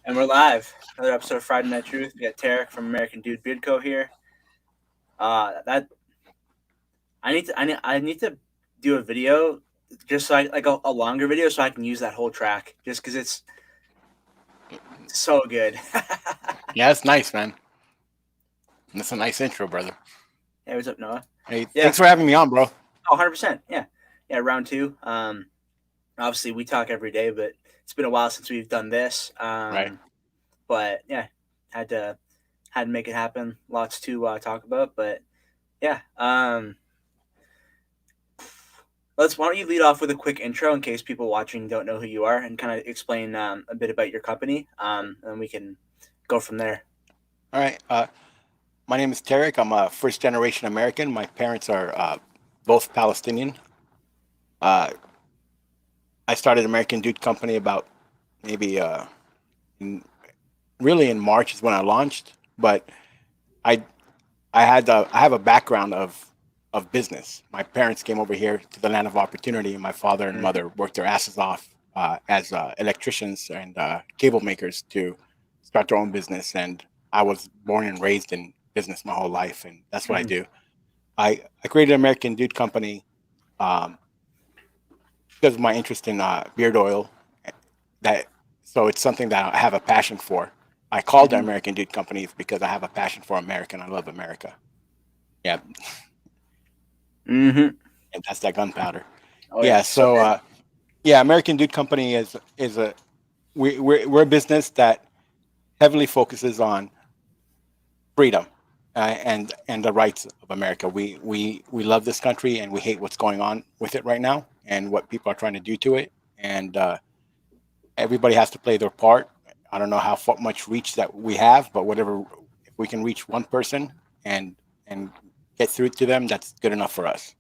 And we're live. Another episode of Friday Night Truth. We got Tarik from American Dude Beard Co. here. That I need to do a video, just so a longer video, so I can use that whole track, just because it's so good. Yeah, it's nice, man. That's a nice intro, brother. Hey, what's up, Noah? Hey, Yeah. thanks for having me on, bro. Oh, 100%. Yeah. Round two. Obviously we talk every day, but it's been a while since we've done this. Right. But yeah, had to make it happen. Lots to talk about, but yeah. Why don't you lead off with a quick intro in case people watching don't know who you are, and kind of explain a bit about your company, and we can go from there. All right. My name is Tarik. I'm a first generation American. My parents are both Palestinian. I started American Dude Company about maybe really in March is when I launched, but I I have a background of business. My parents came over here to the land of opportunity. My father and Mm-hmm. mother worked their asses off as electricians and cable makers to start their own business. And I was born and raised in business my whole life, and that's what I Mm-hmm. do. I created American Dude Company um, because of my interest in beard oil. That so it's something that I have a passion for. I called the Mm-hmm. American Dude Company because I have a passion for America and I love America. Yeah, Mm-hmm. and that's that gunpowder. Oh yeah, Yeah, so so good. yeah, American Dude Company is a we're a business that heavily focuses on freedom and the rights of America. We love this country and we hate what's going on with it right now and what people are trying to do to it. And everybody has to play their part. I don't know how much reach that we have, but whatever, if we can reach one person and and get through to them, that's good enough for us.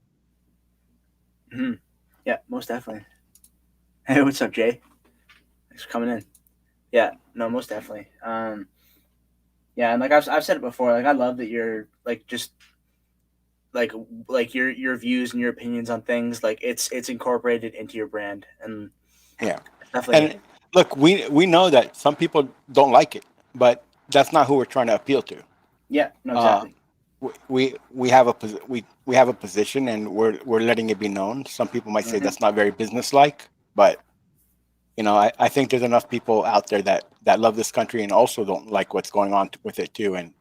Mm-hmm. Yeah, most definitely. Hey, what's up, Jay? Thanks for coming in. Yeah, no, most definitely. Yeah, and like I've said it before, like I love that you're like just like your views and your opinions on things, like it's incorporated into your brand, and Yeah. definitely. And look, we know that some people don't like it, but that's not who we're trying to appeal to. Yeah, no, Uh, exactly. we have we have a position, and we're letting it be known. Some people might say Mm-hmm. that's not very businesslike, but I think there's enough people out there that love this country and also don't like what's going on with it too, and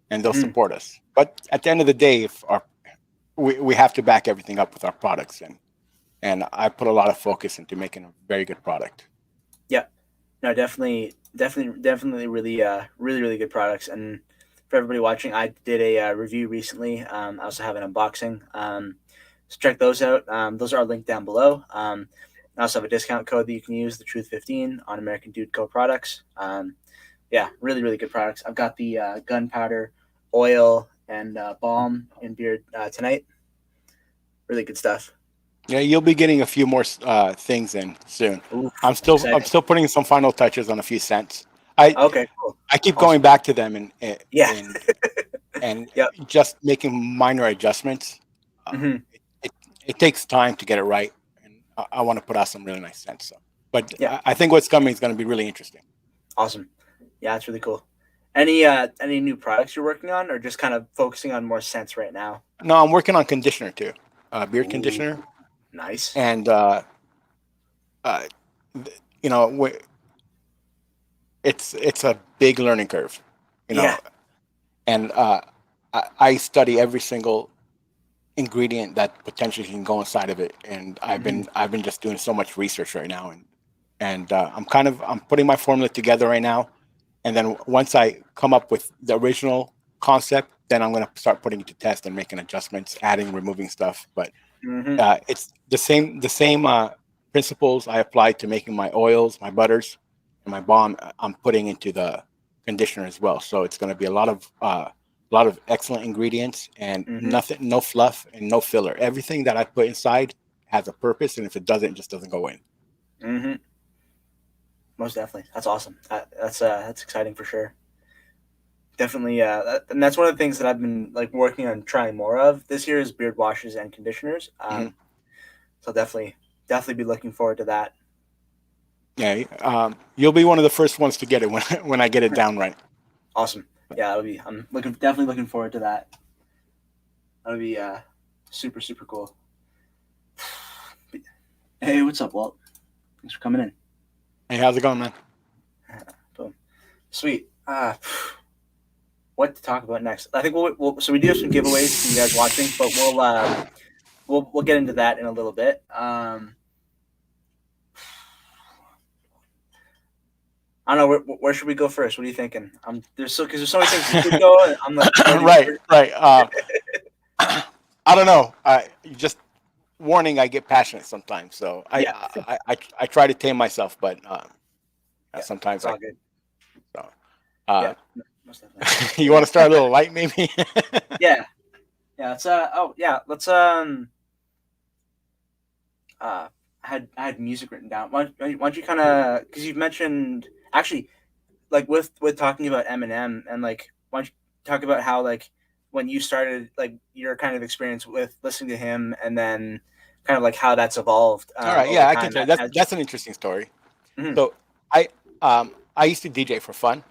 they'll Mm-hmm. support us. But at the end of the day, if our we have to back everything up with our products, and I put a lot of focus into making a very good product. Yeah, no, definitely, really good products. And for everybody watching, I did a review recently. I also have an unboxing. So check those out. Those are linked down below. I also have a discount code that you can use, the Truth 15 on American Dude Co products. Yeah, really good products. I've got the gunpowder, oil, and balm in beard tonight. Really good stuff. Yeah, you'll be getting a few more things in soon. Ooh, I'm exciting. still putting some final touches on a few scents. I Okay, cool, I keep going awesome. back to them Yeah. and Yep. just making minor adjustments. Uh, Hmm. it it takes time to get it right, and I want to put out some really nice scents. So, but Yeah. I think what's coming is going to be really interesting. Awesome. Yeah, it's really cool. Any new products you're working on, or just kind of focusing on more scents right now? No, I'm working on conditioner too, beard Ooh, conditioner, nice. and uh, you know, it's a big learning curve, you Yeah. know, and I study every single ingredient that potentially can go inside of it, and Hmm. I've been just doing so much research right now, and I'm putting my formula together right now, and then once I come up with the original concept, then I'm going to start putting it to test and making adjustments, adding, removing stuff. But Hmm. it's the same principles I apply to making my oils, my butters, and my balm. I'm putting into the conditioner as well. So it's going to be a lot of excellent ingredients and Hmm. nothing, no fluff and no filler. Everything that I put inside has a purpose, and if it doesn't, it just doesn't go in. Hmm. Most definitely. That's awesome. That's exciting for sure. Definitely. And that's one of the things that I've been like working on trying more of this year is beard washes and conditioners. Hmm. So definitely be looking forward to that. Yeah, you'll be one of the first ones to get it when when I get it down right. Awesome. Yeah, it'll be. I'm definitely looking forward to that. That'll be super super cool. Hey, what's up, Walt? Thanks for coming in. Hey, how's it going, man? Boom. Sweet. What to talk about next? I think so we do have some giveaways for you guys watching, but we'll get into that in a little bit. I don't know where should we go first. What are you thinking? There's so many things we could go. And I'm like Right, right. I don't know. Just warning. I get passionate sometimes, so yeah, I try to tame myself, but yeah, sometimes it's all good. so. Yeah, most definitely. You want to start a little light, maybe? Yeah, yeah. I had music written down. Why don't you kind of, because you've mentioned actually, like with talking about Eminem, and like why don't you talk about how like when you started, like your kind of experience with listening to him, and then kind of like how that's evolved All right, over yeah, I can time tell you. as That's an interesting story. Mhm, So I used to DJ for fun,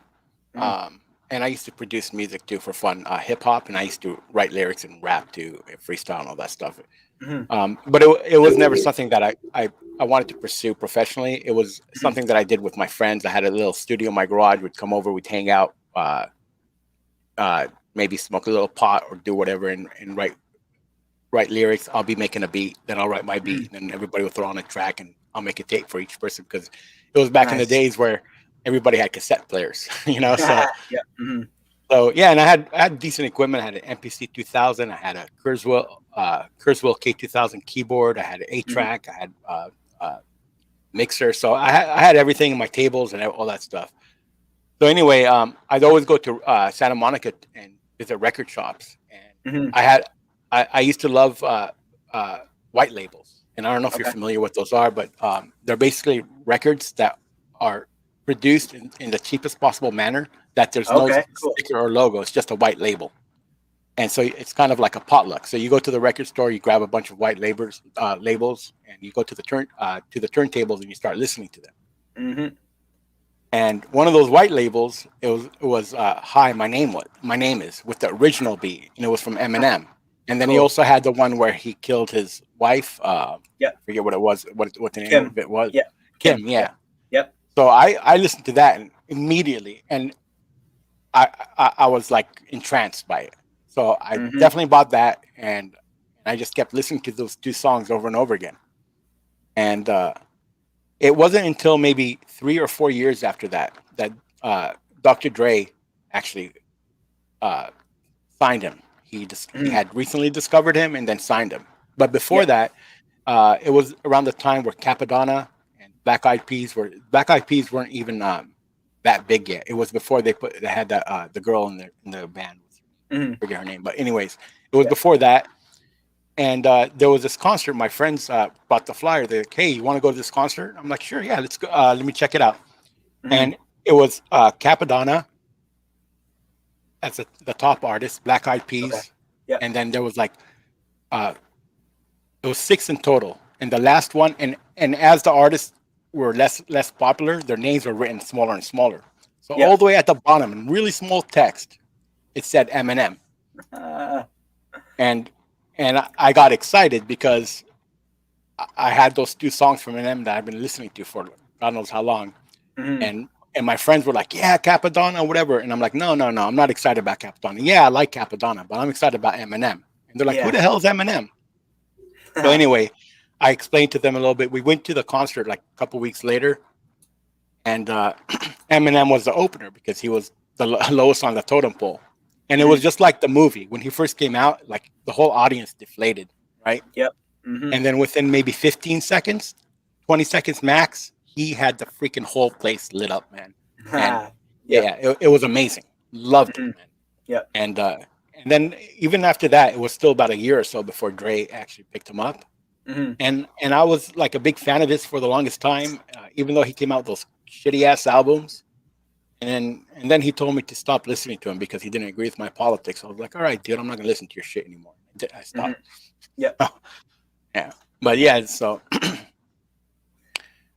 mhm, and I used to produce music too for fun, hip hop, and I used to write lyrics and rap too, freestyle and all that stuff. mhm, But it was never something that I wanted to pursue professionally. It was mhm. something that I did with my friends. I had a little studio in my garage. We'd come over, we'd hang out, maybe smoke a little pot or do whatever, and write lyrics. I'll be making a beat, then I'll write my beat, and then everybody will throw on a track, and I'll make a tape for each person because it was back in the Nice. days where everybody had cassette players, you know. So Yeah. Mhm, so yeah, and I had decent equipment. I had an MPC 2000. I had a Kurzweil K2000 keyboard. I had an 8 mhm, track. I had mixer. So I had everything in my tables and all that stuff. So anyway, I'd always go to Santa Monica and visit record shops, and mhm. I used to love uh, white labels. And I don't know if you're Okay. familiar with those are, but they're basically records that are produced in the cheapest possible manner. That there's no Okay. Cool. sticker or logo; it's just a white label. And so it's kind of like a potluck. So you go to the record store, you grab a bunch of white labels, and you go to the turntables, and you start listening to them. Mhm. And one of those white labels, it was "Hi, my name is" with the original beat, and it was from Eminem. And then he Cool. also had the one where he killed his wife. Yep. I forget what it was, what the name of Kim. it was. Yep. Kim. Kim, Yeah. yeah. Yep. So I listened to that immediately, and I was like entranced by it. So I Mhm. definitely bought that, and I just kept listening to those two songs over and over again. And it wasn't until maybe 3 or 4 years after that that uh, Dr. Dre actually uh, signed him. He Mhm. had recently discovered him and then signed him. But before Yep. that, it was around the time where Capadonna and Black Eyed Peas weren't even that big yet. It was before they had the girl in the band. Mhm. Forget her name, but anyways, it was Yep. before that. And there was this concert. My friends bought the flyer. They're like, "Hey, you want to go to this concert?" I'm like, "Sure, yeah, let's go. Let me check it out." Mhm. And it was Capadonna as the top artist, Black Eyed Okay. Peas, Yep. and then there was like uh, it was 6 in total. And the last one, and as the artists were less popular, their names were written smaller and smaller. So all Yep. the way at the bottom, in really small text, it said Eminem, Uh, and I got excited because I had those two songs from Eminem that I've been listening to for God knows how long, mhm. and my friends were like, "Yeah, Capadonna, whatever," and I'm like, "No, no, no, I'm not excited about Capadonna. Yeah, I like Capadonna, but I'm excited about Eminem." And they're like, "Who Yeah. the hell is Eminem?" So anyway, I explained to them a little bit. We went to the concert like a couple weeks later, and Eminem was the opener because he was the lowest on the totem pole, and it was Mhm. just like the movie when he first came out. Like the whole audience deflated, right? Yep. Mhm. And then within maybe 15 seconds, 20 seconds max, he had the freaking whole place lit up, man. And Yep. yeah, it was amazing. Loved it, Mhm. man. Yep. And then even after that, it was still about a year or so before Dre actually picked him up. Mhm. And I was like a big fan of his for the longest time, even though he came out with those shitty ass albums. And then he told me to stop listening to him because he didn't agree with my politics. I was like, all right, dude, I'm not gonna listen to your shit anymore. I Mhm. stopped. Yep. Yeah, but yeah, so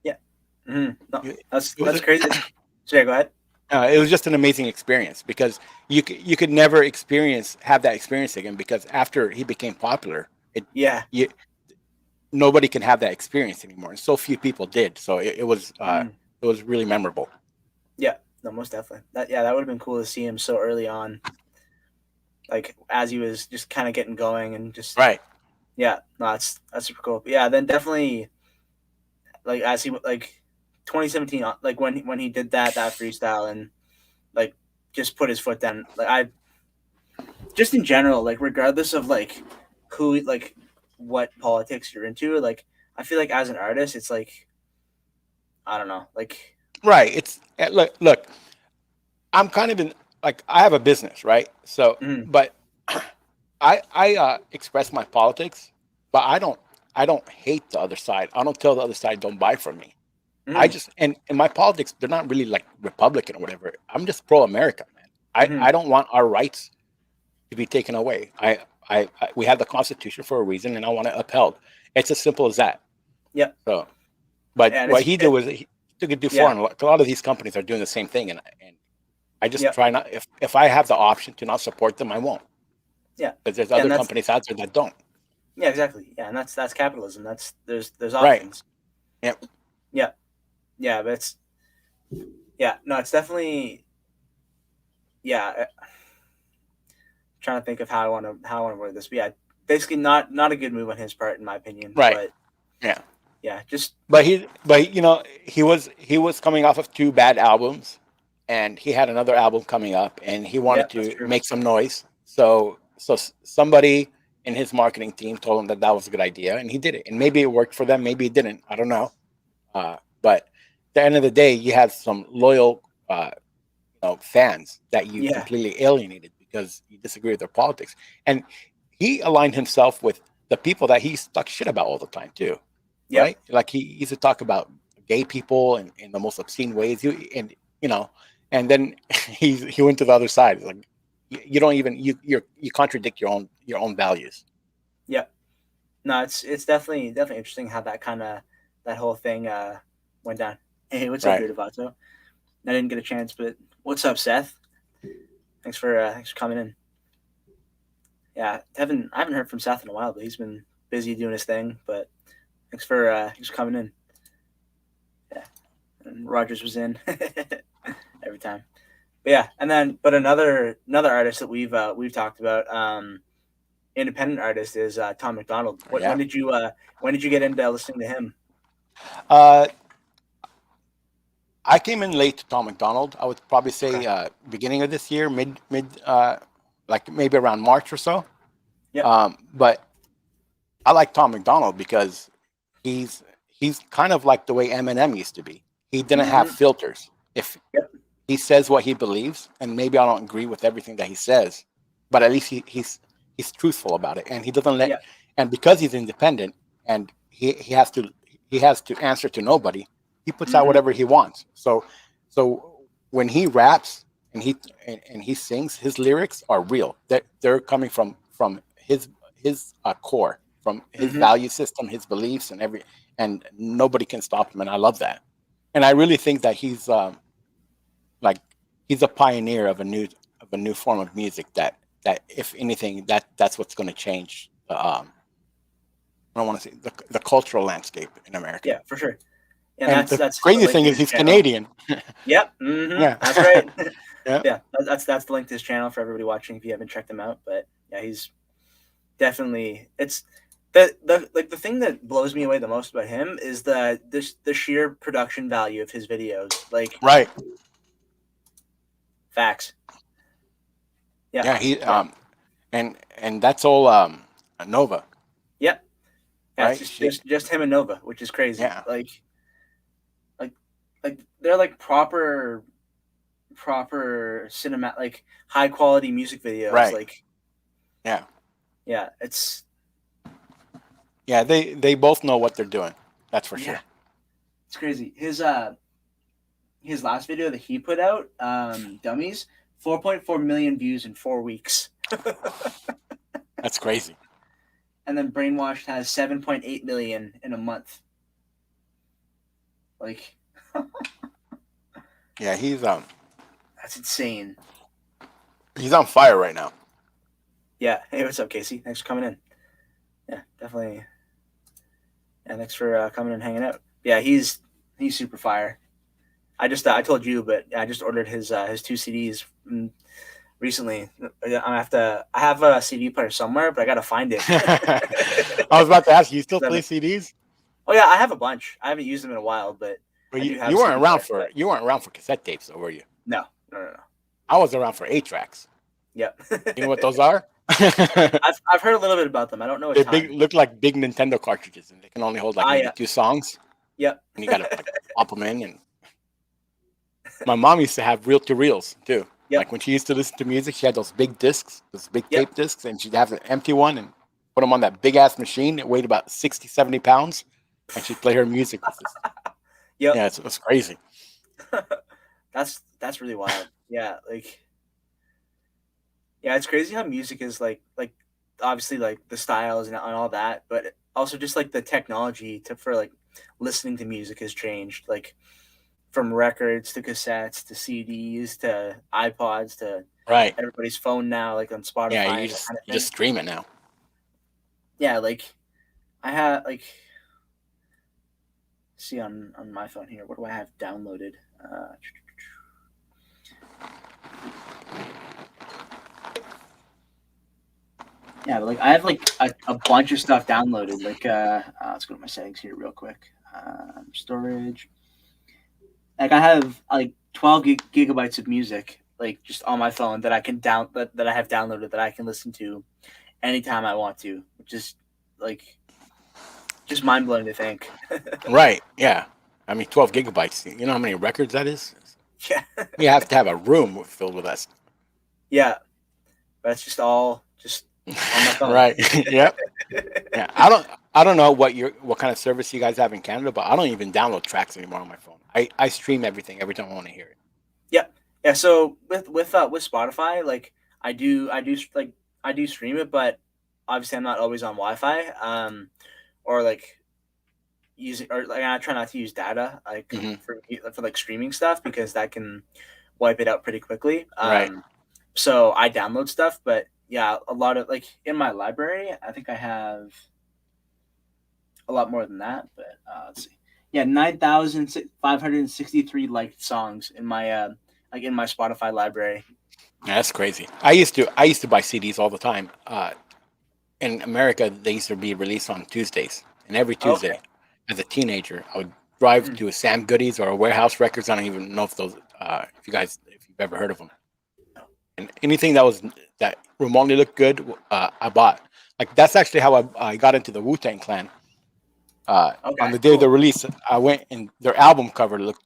Yeah. No, It, that's it was crazy. So yeah, go ahead. it was just an amazing experience because you could never have that experience again because after he became popular, Yeah. you, nobody can have that experience anymore, and so few people did. So Mhm. it was really memorable. Yeah. No, most definitely. That would have been cool to see him so early on, like as he was just kind of getting going and just Right. yeah. No, that's super cool. But yeah, then definitely like as he like 2017, like when he did that freestyle and like just put his foot down. Like I just in general, like regardless of like who like what politics you're into, like I feel like as an artist, it's like I don't know, like Right. It's look. I'm kind of in like I have a business, right? So, mm, but I express my politics, but I don't hate the other side. I don't tell the other side don't buy from me. I mm, just and my politics they're not really like Republican or whatever. I'm just pro America, man. mm, I don't want our rights to be taken away. We have the Constitution for a reason, and I want it upheld. It's as simple as that. yep, So, but and what it's he did was he took it too far, yeah, and a lot of these companies are doing the same thing, and I just yep, try not if I have the option to not support them, I won't. yeah, Because there's yeah, other and that's companies out there that don't. yeah, exactly, yeah, and that's capitalism. That's there's Right. options. Yep. Yeah, yeah, but it's yeah, no, it's definitely yeah. Trying to think of how I want to word this, but yeah, basically not a good move on his part in my opinion. Right. But Yeah. yeah, just But you know, he was coming off of two bad albums, and he had another album coming up, and he yeah, wanted that's to true. make some noise. So somebody in his marketing team told him that that was a good idea, and he did it. And maybe it worked for them, maybe it didn't. I don't know. But at the end of the day, you had some loyal fans that you Yeah, completely alienated because you disagree with their politics. And he aligned himself with the people that he stuck shit about all the time too, yep, right? Like he used to talk about gay people in the most obscene ways. And you know, and then he went to the other side. Like you don't even you contradict your own values. yep. No, it's definitely interesting how that kind of that whole thing went down. Hey, what's up, Right. here, Devato? I didn't get a chance, but what's up, Seth? Thanks for coming in. Yeah, I haven't heard from Seth in a while, but he's been busy doing his thing. But thanks for coming in. Yeah, and Rogers was in every time. But yeah, and then but another artist that we've talked about, independent artist is Tom McDonald. What Yeah. when did you get into listening to him? Uh, I came in late to Tom McDonald. I would probably Okay. say beginning of this year, like maybe around March or so. Yep. But I like Tom McDonald because he's kind of like the way Eminem used to be. He didn't have Mm-hmm. filters. If Yep. he says what he believes, and maybe I don't agree with everything that he says, but at least he's truthful about it, and he doesn't let. Yep. And because he's independent and he has to answer to nobody, he puts out Mm-hmm. whatever he wants. So when he raps and he sings, his lyrics are real. They're coming from his core, from his Mm-hmm. value system, his beliefs, and nobody can stop him. And I love that. And I really think that like he's a pioneer of a new form of music that if anything that's what's going to change I don't want to say the cultural landscape in America. Yeah, for sure. And And the that's the crazy link thing to is his he's channel. Canadian. Yep. Mm-hmm. Yeah. That's right. Yeah. Yeah, that's the link to his channel for everybody watching if you haven't checked him out. But yeah, he's definitely it's the like the thing that blows me away the most about him is the sheer production value of his videos. Like Right. facts. Yeah. Yeah. He Yeah. and that's all Nova, Yep. Yeah. It's right? just She, just him and Nova, which is crazy. yeah. Like like they're like proper cinema like high quality music videos. Right. Like Yeah. yeah, it's Yeah. They both know what they're doing. That's for yeah, sure. it's crazy. His last video that he put out, Dummies, 4.4 million views in 4 weeks. That's crazy. And then Brainwashed has 7.8 million in a month. Like Yeah, That's insane. he's on fire right now. Yeah. Hey, what's up, Casey? Thanks for coming in. Yeah, definitely. Yeah, thanks for coming and hanging out. Yeah, he's super fire. I told you, but I just ordered his 2 CDs recently. I have a CD player somewhere, but I gotta find it. I was about to ask you still 'Cause play CDs? oh yeah, I have a bunch. I haven't used them in a while, but But I do have you a weren't CD around player. for you weren't around for cassette tapes, though, were you? No, no, no, no. I was around for 8 tracks. Yep. You know what those are? I've heard a little bit about them. I don't know a They ton. look like big Nintendo cartridges, and they can only hold like Ah, maybe yeah. 2 songs, Yep. and you gotta like pop them in. And my mom used to have reel to reels too. Yep. Like when she used to listen to music, she had those big discs, those big Yep. tape discs, and she'd have an empty one and put them on that big ass machine. It weighed about 60, 70 pounds, and she'd play her music with this. Yep. Yeah, it's crazy. That's really wild. Yeah, like yeah, it's crazy how music is like obviously like the styles and all that, but also just like the technology for like listening to music has changed. Like from records to cassettes to CDs to iPods to Right. everybody's phone now, like on Yeah, Spotify and that kind of you thing. just stream it now. Yeah, like I have like see on my phone here. What do I have downloaded? Yeah, but like I have like a bunch of stuff downloaded. Like let's go to my settings here real quick. Storage. Like I have like 12 gigabytes of music like just on my phone that I can that I have downloaded that I can listen to anytime I want to, which is like just mind blowing to think. Right. Yeah. I mean, 12 gigabytes. You know how many records that is? Yeah, You have to have a room filled with that. yeah, that's just all just on my phone. Right. Yep. Yeah. I don't know what kind of service you guys have in Canada, but I don't even download tracks anymore on my phone. I stream everything every time I want to hear it. Yeah, yeah. So with Spotify, like like I do stream it, but obviously I'm not always on Wi-Fi. Or like using or like I try not to use data like Hmm. for like streaming stuff because that can wipe it out pretty quickly. Right. So I download stuff, but yeah, a lot of like in my library, I think I have a lot more than that. But let's see, yeah, 9,563 liked songs in my like in my Spotify library. Yeah, that's crazy. I used to buy CDs all the time. In America, they used to be released on Tuesdays, and every Okay. Tuesday, as a teenager, I would drive Mm. to a Sam Goodies or a Warehouse Records. I don't even know if if you've ever heard of them. And anything that remotely looked good, I bought. Like that's actually how I got into the Wu-Tang Clan. On Okay. the day of the Cool. release, I went and their album cover looked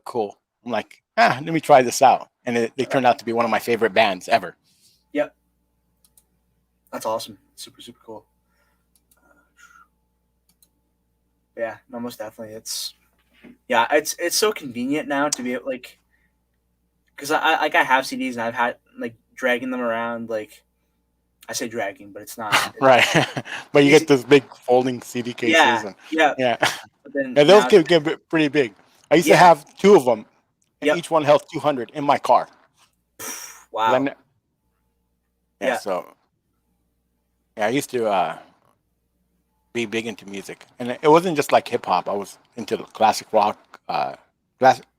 cool. I'm like, let me try this out, and they turned out to be one of my favorite bands ever. Yep. That's awesome. Super super cool. Yeah. No, most definitely. It's so convenient now to be like because I have CDs and I've had like dragging them around like I say dragging, but it's not. It's Right. But you get easy. those big folding CD cases, Yeah, and yeah. yeah, But then yeah, those now, can get pretty big. I used to yeah, have 2 of them, and yep. each one held 200 in my car. 'Cause Wow. yeah, Yeah. so yeah, I used to be big into music, and it wasn't just like hip hop. I was into the classic rock. It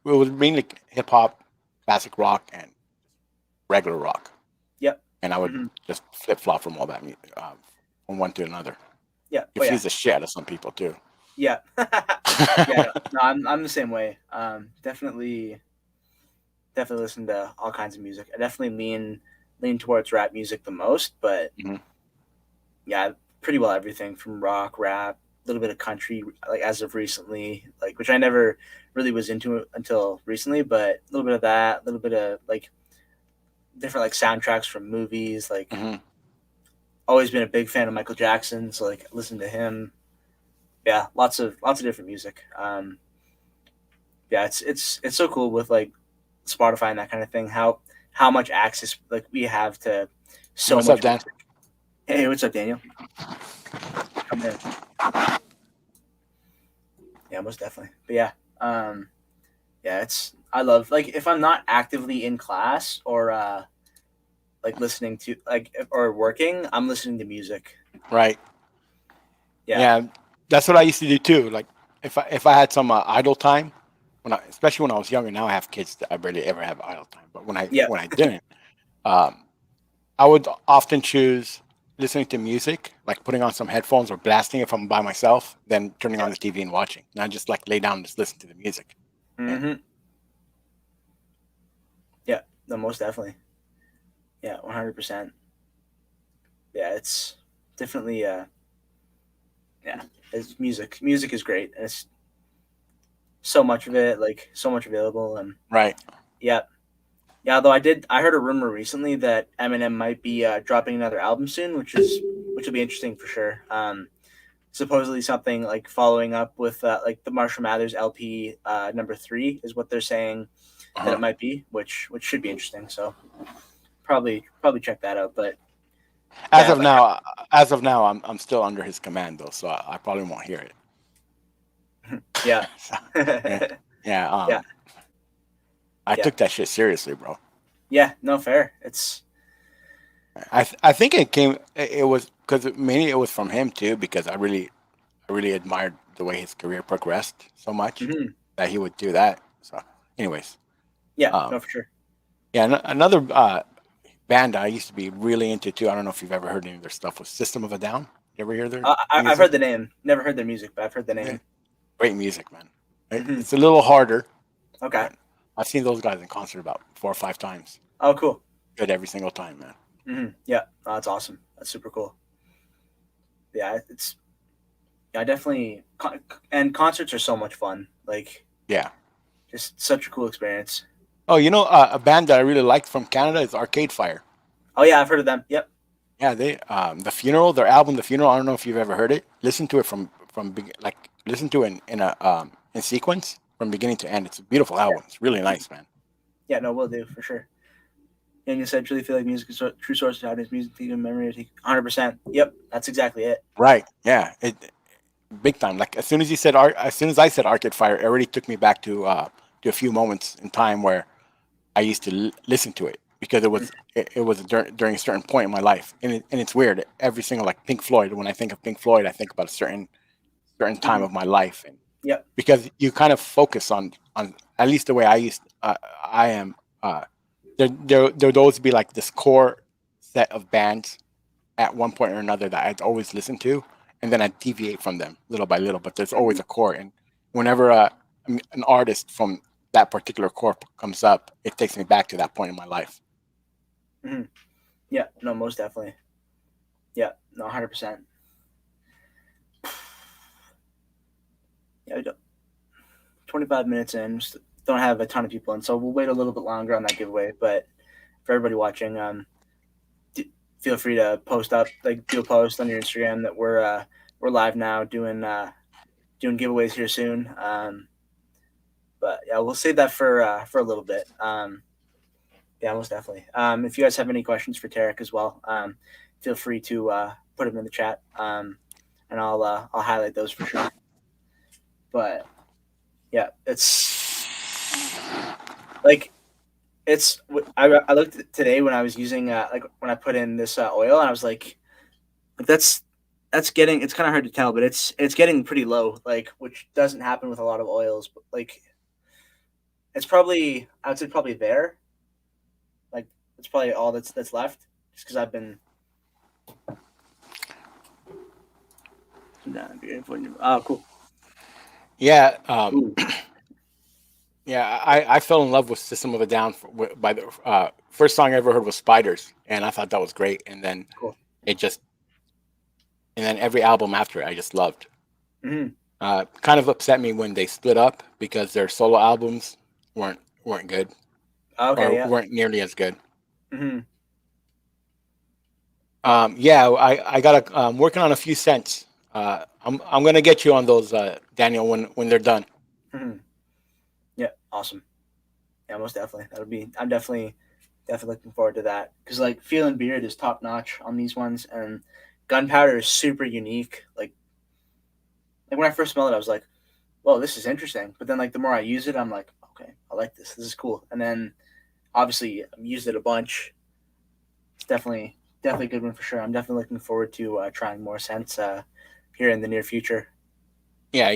was mainly hip hop, classic rock, and regular rock. Yep. And I would Hmm. just flip flop from all that from one to another. Yeah. Oh yeah. Confuse the shit out of some people too. Yeah. Yeah. No, no, I'm the same way. Definitely listen to all kinds of music. I definitely lean towards rap music the most, but Mhm. yeah, pretty well everything from rock, rap, a little bit of country, like as of recently, like which I never really was into until recently, but a little bit of that, a little bit of like different like soundtracks from movies. Like Mhm. always been a big fan of Michael Jackson, so like listen to him. Yeah, lots of different music. Yeah, it's so cool with like Spotify and that kind of thing. How much access like we have to so What's up, much Dan? music. Hey, what's up, Daniel? Come in. Yeah, most definitely. But yeah, yeah, it's I love like if I'm not actively in class or like listening to like or working, I'm listening to music. Right. Yeah. Yeah, that's what I used to do too. Like if I had some idle time, especially when I was younger. Now I have kids. That I barely ever have idle time. But Yeah. when I didn't, um, I would often choose listening to music, like putting on some headphones or blasting if I'm by myself, then turning on Yeah. the TV and watching. Not just like lay down and just listen to the music. Yeah. Mm-hmm. Yeah. No, most definitely. Yeah, 100%. Yeah, it's definitely yeah, it's music. Music is great. And it's so much of it, like so much available, and Right. yeah, yeah. Although I heard a rumor recently that Eminem might be dropping another album soon, which will be interesting for sure. Supposedly something like following up with like the Marshall Mathers LP number 3 is what they're saying that it Uh-huh. might be, which should be interesting. So probably check that out. But As yeah, of like now, as of now, I'm still under his command though, so I probably won't hear it. yeah, So, yeah. Yeah. yeah, I yeah, took that shit seriously, bro. yeah. No fair. It's I think it was because mainly it was from him too because I really admired the way his career progressed so much mhm. that he would do that. So, anyways, Yeah, no um, for sure. yeah, another band I used to be really into too. I don't know if you've ever heard any of their stuff. Was System of a Down? You ever hear their I've music? heard the name. Never heard their music, but I've heard the Yeah, name. great music, man. Hmm. It's a little harder, Okay. but I've seen those guys in concert about 4 or 5 times. Oh, cool. Good every single time, man. Yeah, oh, that's awesome. That's super cool. Yeah, it's yeah, definitely. And concerts are so much fun. Like, Yeah. just such a cool experience. Oh, a band that I really liked from Canada is Arcade Fire. Oh yeah, I've heard of them. Yep. Yeah, the funeral, their album, the funeral. I don't know if you've ever heard it. Listen to it like listen to it in sequence from beginning to end. It's a beautiful Yeah. album. It's really nice, man. Yeah. No, we'll do for sure. And you said truly feel like music is a true source of happiness, music, and memory. 100%. Yep, that's exactly it. Right? Yeah, it big time. Like as soon as I said Arcade Fire, it already took me back to a few moments in time where I used to listen to it because it was during a certain point in my life, and it's weird. Every single like Pink Floyd. When I think of Pink Floyd, I think about a certain time Hmm. of my life, and Yep. because you kind of focus on at least the way I am. There would always be like this core set of bands at one point or another that I'd always listen to, and then I'd deviate from them little by little. But there's Hmm. always a core, and whenever an artist from that particular core comes up, it takes me back to that point in my life. Hmm. Yeah. No, most definitely. Yeah. No, 100%. Yeah. 25 minutes in, just don't have a ton of people in, so we'll wait a little bit longer on that giveaway. But for everybody watching, feel free to post up, like do a post on your Instagram that we're live now doing giveaways here soon. But yeah, we'll save that for a little bit. Yeah, most definitely. If you guys have any questions for Tarik as well, feel free to put them in the chat, and I'll highlight those for sure. But yeah, it's like I looked at today when I was using like when I put in this oil, and I was like that's getting, it's kind of hard to tell, but it's getting pretty low, like, which doesn't happen with a lot of oils. But like it's probably, I would say probably there, like it's probably all that's left, just because I've been oh cool. Yeah, Ooh, yeah. I fell in love with System of a Down by the first song I ever heard was Spiders, and I thought that was great. cool. It just and then every album after it, I just loved. Hmm. Kind of upset me when they split up because their solo albums weren't good Okay, or yeah. weren't nearly as good. Hmm. Yeah. Yeah, I got working on a few cents. I'm gonna get you on those, Daniel, when they're done. Hmm. Yeah, awesome. Yeah, most definitely. That'll be. I'm definitely looking forward to that, because like feeling beard is top notch on these ones, and gunpowder is super unique. Like when I first smelled it, I was like, "Whoa, this is interesting." But then like the more I use it, I'm like, "Okay, like this. This is cool. And then obviously I've used it a bunch. It's definitely a good one for sure. I'm definitely looking forward to trying more scents here in the near future. Yeah,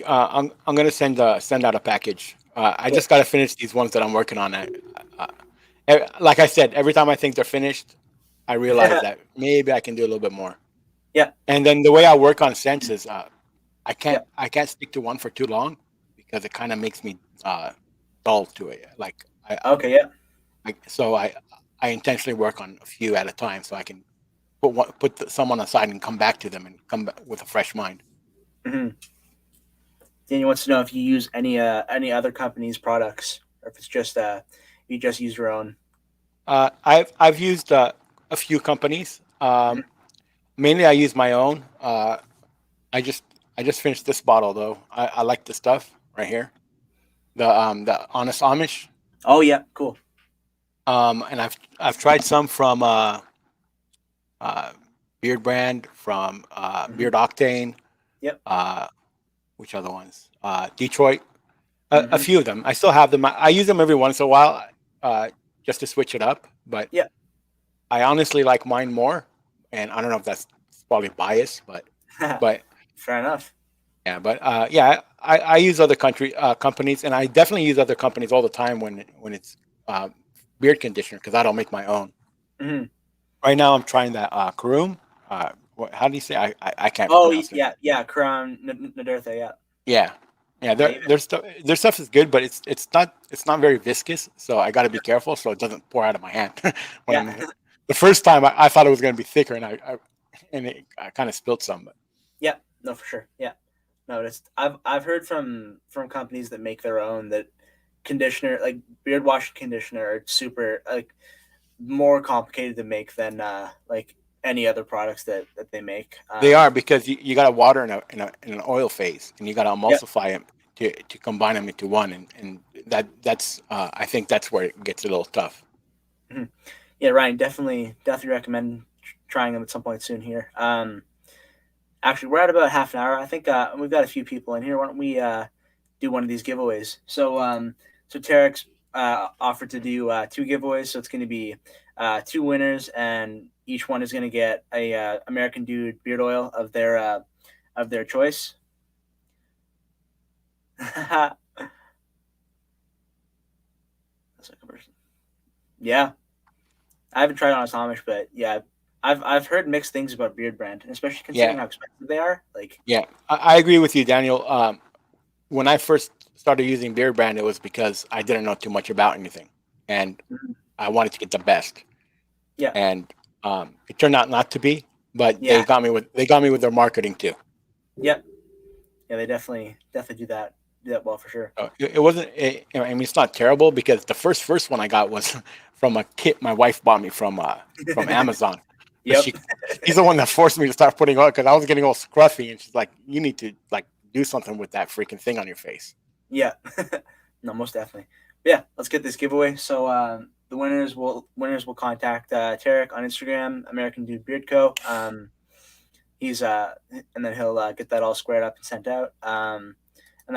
I'm gonna send out a package. I Cool. just gotta finish these ones that I'm working on. Uh, like I said, every time I think they're finished, I realize that maybe I can do a little bit more. Yeah. And then the way I work on scents is Yeah. I can't stick to one for too long because it kind of makes me dull to it. Like Okay. Yeah. so I intentionally work on a few at a time so I can someone aside and come back to them and come back with a fresh mind. Mm-hmm. Daniel wants to know if you use any other company's products, or if it's just you just use your own. I've used a few companies. Mhm. Mainly, I use my own. I just I just finished this bottle though. I like the stuff right here. The Honest Amish. Oh yeah, cool. And I've tried some from uh, Beard Brand, from Hmm. Beard Octane. Yep. Uh, which other ones? Detroit. A Hmm. few of them. I still have them. I use them every once in a while, uh, just to switch it up. But Yeah. I honestly like mine more, and I don't know if that's probably biased, but Fair enough. yeah, but yeah, I use other companies, and I definitely use other companies all the time when it's uh, beard conditioner because I don't make my own. Hmm. Right now, I'm trying that Karoom. How do you say? I can't Oh pronounce it. yeah, yeah. Crown Nadirtha. Yeah. Yeah, yeah. Yeah. Even, Their stuff is good, but it's not very viscous, so I got to be careful so it doesn't pour out of my hand when yeah. I'm. The first time I thought it was going to be thicker, and I kind of spilled some. But Yeah. No, for sure. Yeah. No, it's I've heard from companies that make their own that conditioner, like beard wash conditioner, are super like more complicated to make than like any other products that they make. they are because you got to water in an oil phase, and you got to Yeah. emulsify them to combine them into one, and that's I think that's where it gets a little tough. Mhm. Yeah, Ryan, definitely recommend trying them at some point soon here. Actually, we're at about half an hour. I think we've got a few people in here. Why don't we do one of these giveaways? So Tarek's offered to do two giveaways. So it's going to be two winners, and each one is going to get a American Dude beard oil of their choice. That's a conversion. Yeah, I haven't tried Honest Amish, but yeah, I've heard mixed things about Beard Brand, especially Yeah, considering how expensive they are. Like, yeah, I agree with you, Daniel. When I first started using Beer Brand, it was because I didn't know too much about anything, and mhm. I wanted to get the best. Yeah, And it turned out not to be, but yeah, they got me with their marketing too. yeah, yeah. They definitely do that well for sure. It wasn't. I mean, it's not terrible because the first one I got was from a kit my wife bought me from Amazon. But Yep. she's the one that forced me to start putting on because I was getting all scruffy, and she's like, "You need to like do something with that freaking thing on your face." Yeah. No, most definitely. But yeah, let's get this giveaway. So the winners will contact Tarik on Instagram, American Dude Beard Co. He's and then he'll get that all squared up and sent out. And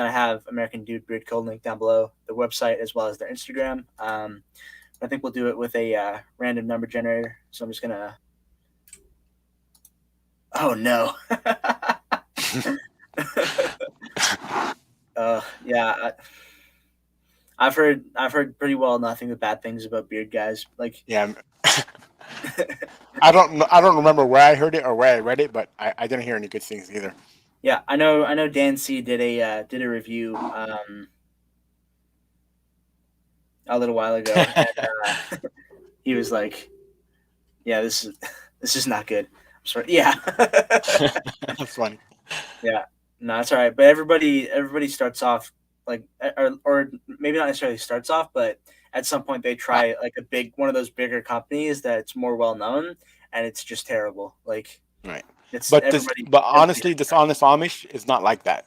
then I have American Dude Beard Co. link down below, the website as well as their Instagram. I think we'll do it with a random number generator. So I'm just gonna. Oh no. Yeah, I've heard pretty well nothing but bad things about beard guys. Like, Yeah, I don't remember where I heard it or where I read it, but I didn't hear any good things either. yeah, I know Dan C did a review a little while ago, and he was like, "Yeah, this is not good." I'm sorry. Yeah, That's funny. yeah, no, that's all right. But everybody starts off like, or maybe not necessarily starts off, but at some point they Uh, try like a big one of those bigger companies that's more well known, and it's just terrible. Like, right. it's everybody. But Everybody. honestly, this Honest Amish is not like that.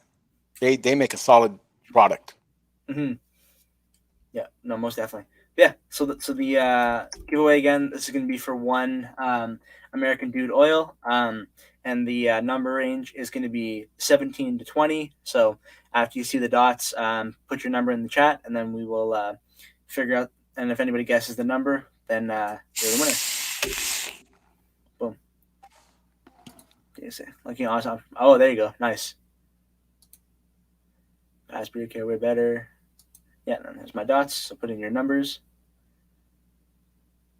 They make a solid product. Mhm. Yeah, no, most definitely. Yeah, so the giveaway again. This is going to be for one American Dude oil, and the number range is going to be 17 to 20. So after you see the dots, put your number in the chat, and then we will figure out. And if anybody guesses the number, then you're the winner. Boom. Looking awesome. Oh, there you go. Nice. Past beer care way better. Yeah, and there's my dots. So put in your numbers.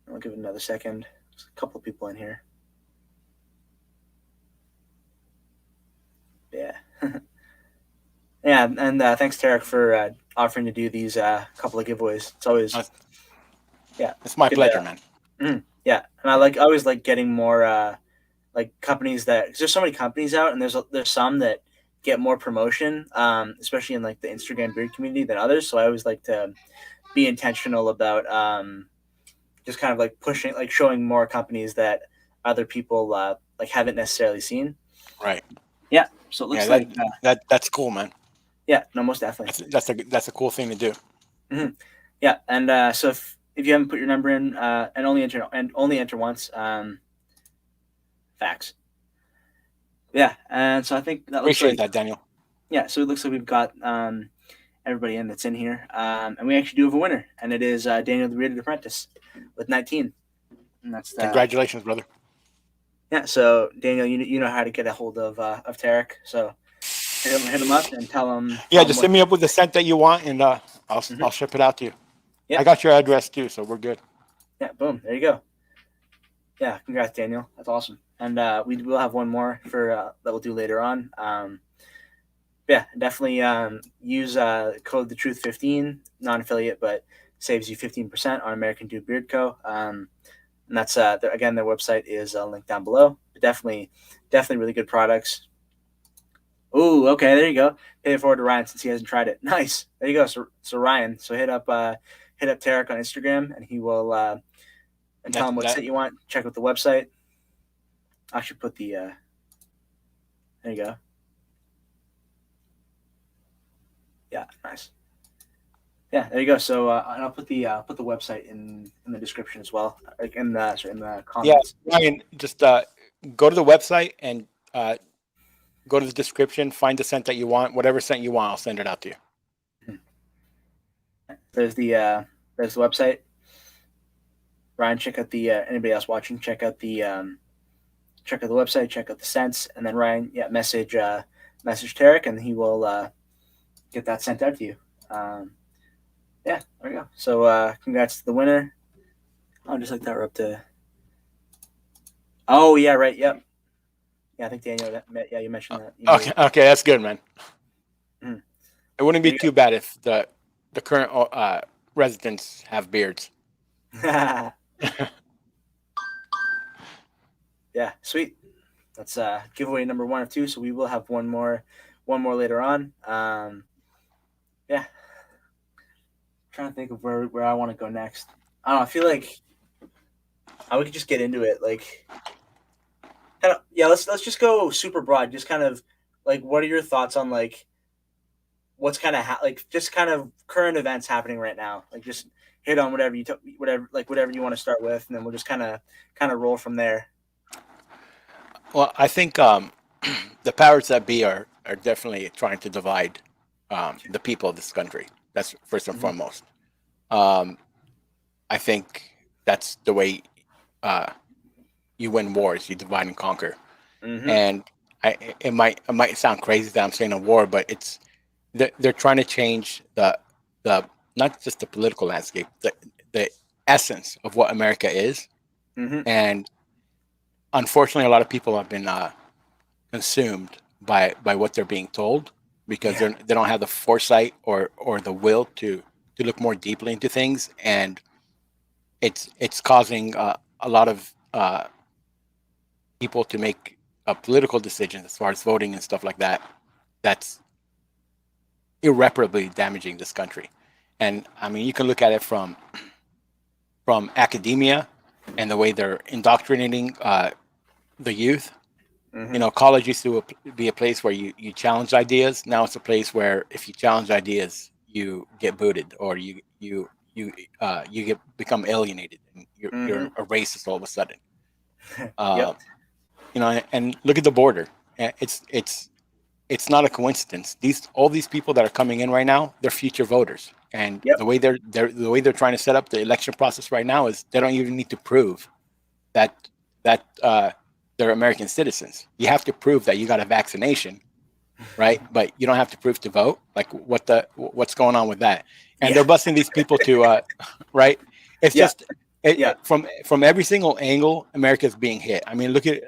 I'll give it another second. There's a couple of people in here. Yeah. Yeah, and thanks, Tarik, for offering to do these couple of giveaways. It's always, yeah, it's my pleasure, man. Yeah, and I always like getting more like companies that, cause there's so many companies out, and there's some that get more promotion, especially in like the Instagram beard community than others. So I always like to be intentional about just kind of like pushing, like showing more companies that other people like haven't necessarily seen. Right. Yeah. So it looks like that's cool, man. Yeah. No, most definitely. That's a cool thing to do. Mm-hmm. Yeah, and so if you haven't put your number in and only enter once, facts. Yeah, and so I think that looks Appreciate that, Daniel. Yeah, so it looks like we've got everybody in that's in here, and we actually do have a winner, and it is Daniel the Bearded Apprentice with 19. And that's congratulations, brother. Yeah, so Daniel, you know how to get a hold of Tarik, so hit him up and tell him. Yeah, just hit me up with the scent that you want, and I'll ship it out to you. Yeah, I got your address too, so we're good. Yeah, boom, there you go. Yeah, congrats, Daniel. That's awesome. And we will have one more for that we'll do later on. Yeah, definitely use code TheTruth15, non-affiliate, but saves you 15% on American Dude Beard Co. And that's again, their website is linked down below. But definitely really good products. Ooh, okay, there you go. Pay it forward to Ryan since he hasn't tried it. Nice. There you go. So Ryan, so hit up Tarik on Instagram, and he will and tell him what set you want. Check out the website. I should put the there you go. Yeah, nice. Yeah, there you go. So and I'll put the website in the description as well, like in the comments. Yeah, Ryan, just go to the website and go to the description, find the scent that you want, whatever scent you want, I'll send it out to you. There's the website. Ryan, check out the anybody else watching, check out the website, check out the scents, and then Ryan, message Tarik, and he will get that sent out to you. Yeah, there we go. So congrats to the winner. Oh, just like that, we're up to. Oh yeah, right. Yep. Yeah, I think Daniel. Yeah, you mentioned that. Okay, that's good, man. Mm-hmm. It wouldn't be too bad if the current residents have beards. Yeah, sweet. That's giveaway number 1 of 2. So we will have one more later on. Yeah. I'm trying to think of where I want to go next. I don't know. I feel like we could just get into it. Like, kind of, yeah. Let's just go super broad. Just kind of like, what are your thoughts on like what's kind of just kind of current events happening right now? Like, just hit on whatever you want to start with, and then we'll just kind of roll from there. Well, I think the powers that be are definitely trying to divide the people of this country. That's first and foremost. I think that's the way you win wars. You divide and conquer. And it might sound crazy that I'm saying a war, but it's they're trying to change the not just the political landscape, the essence of what America is. And unfortunately, a lot of people have been consumed by what they're being told, because they don't have the foresight or the will to look more deeply into things, and it's causing a lot of people to make political decisions as far as voting and stuff like that. That's irreparably damaging this country. And I mean, you can look at it from academia and the way they're indoctrinating the youth. You know, college used to be a place where you challenge ideas. Now it's a place where if you challenge ideas, you get booted, or you become alienated, and you're a racist all of a sudden. and look at the border. It's not a coincidence. All these people that are coming in right now, they're future voters, and Yep. the way they're trying to set up the election process right now is they don't even need to prove that they're American citizens. You have to prove that you got a vaccination, right? But you don't have to prove to vote. Like what's going on with that? And Yeah. they're busting these people to right. It's Yeah. just Yeah. from every single angle, America is being hit. I mean, look at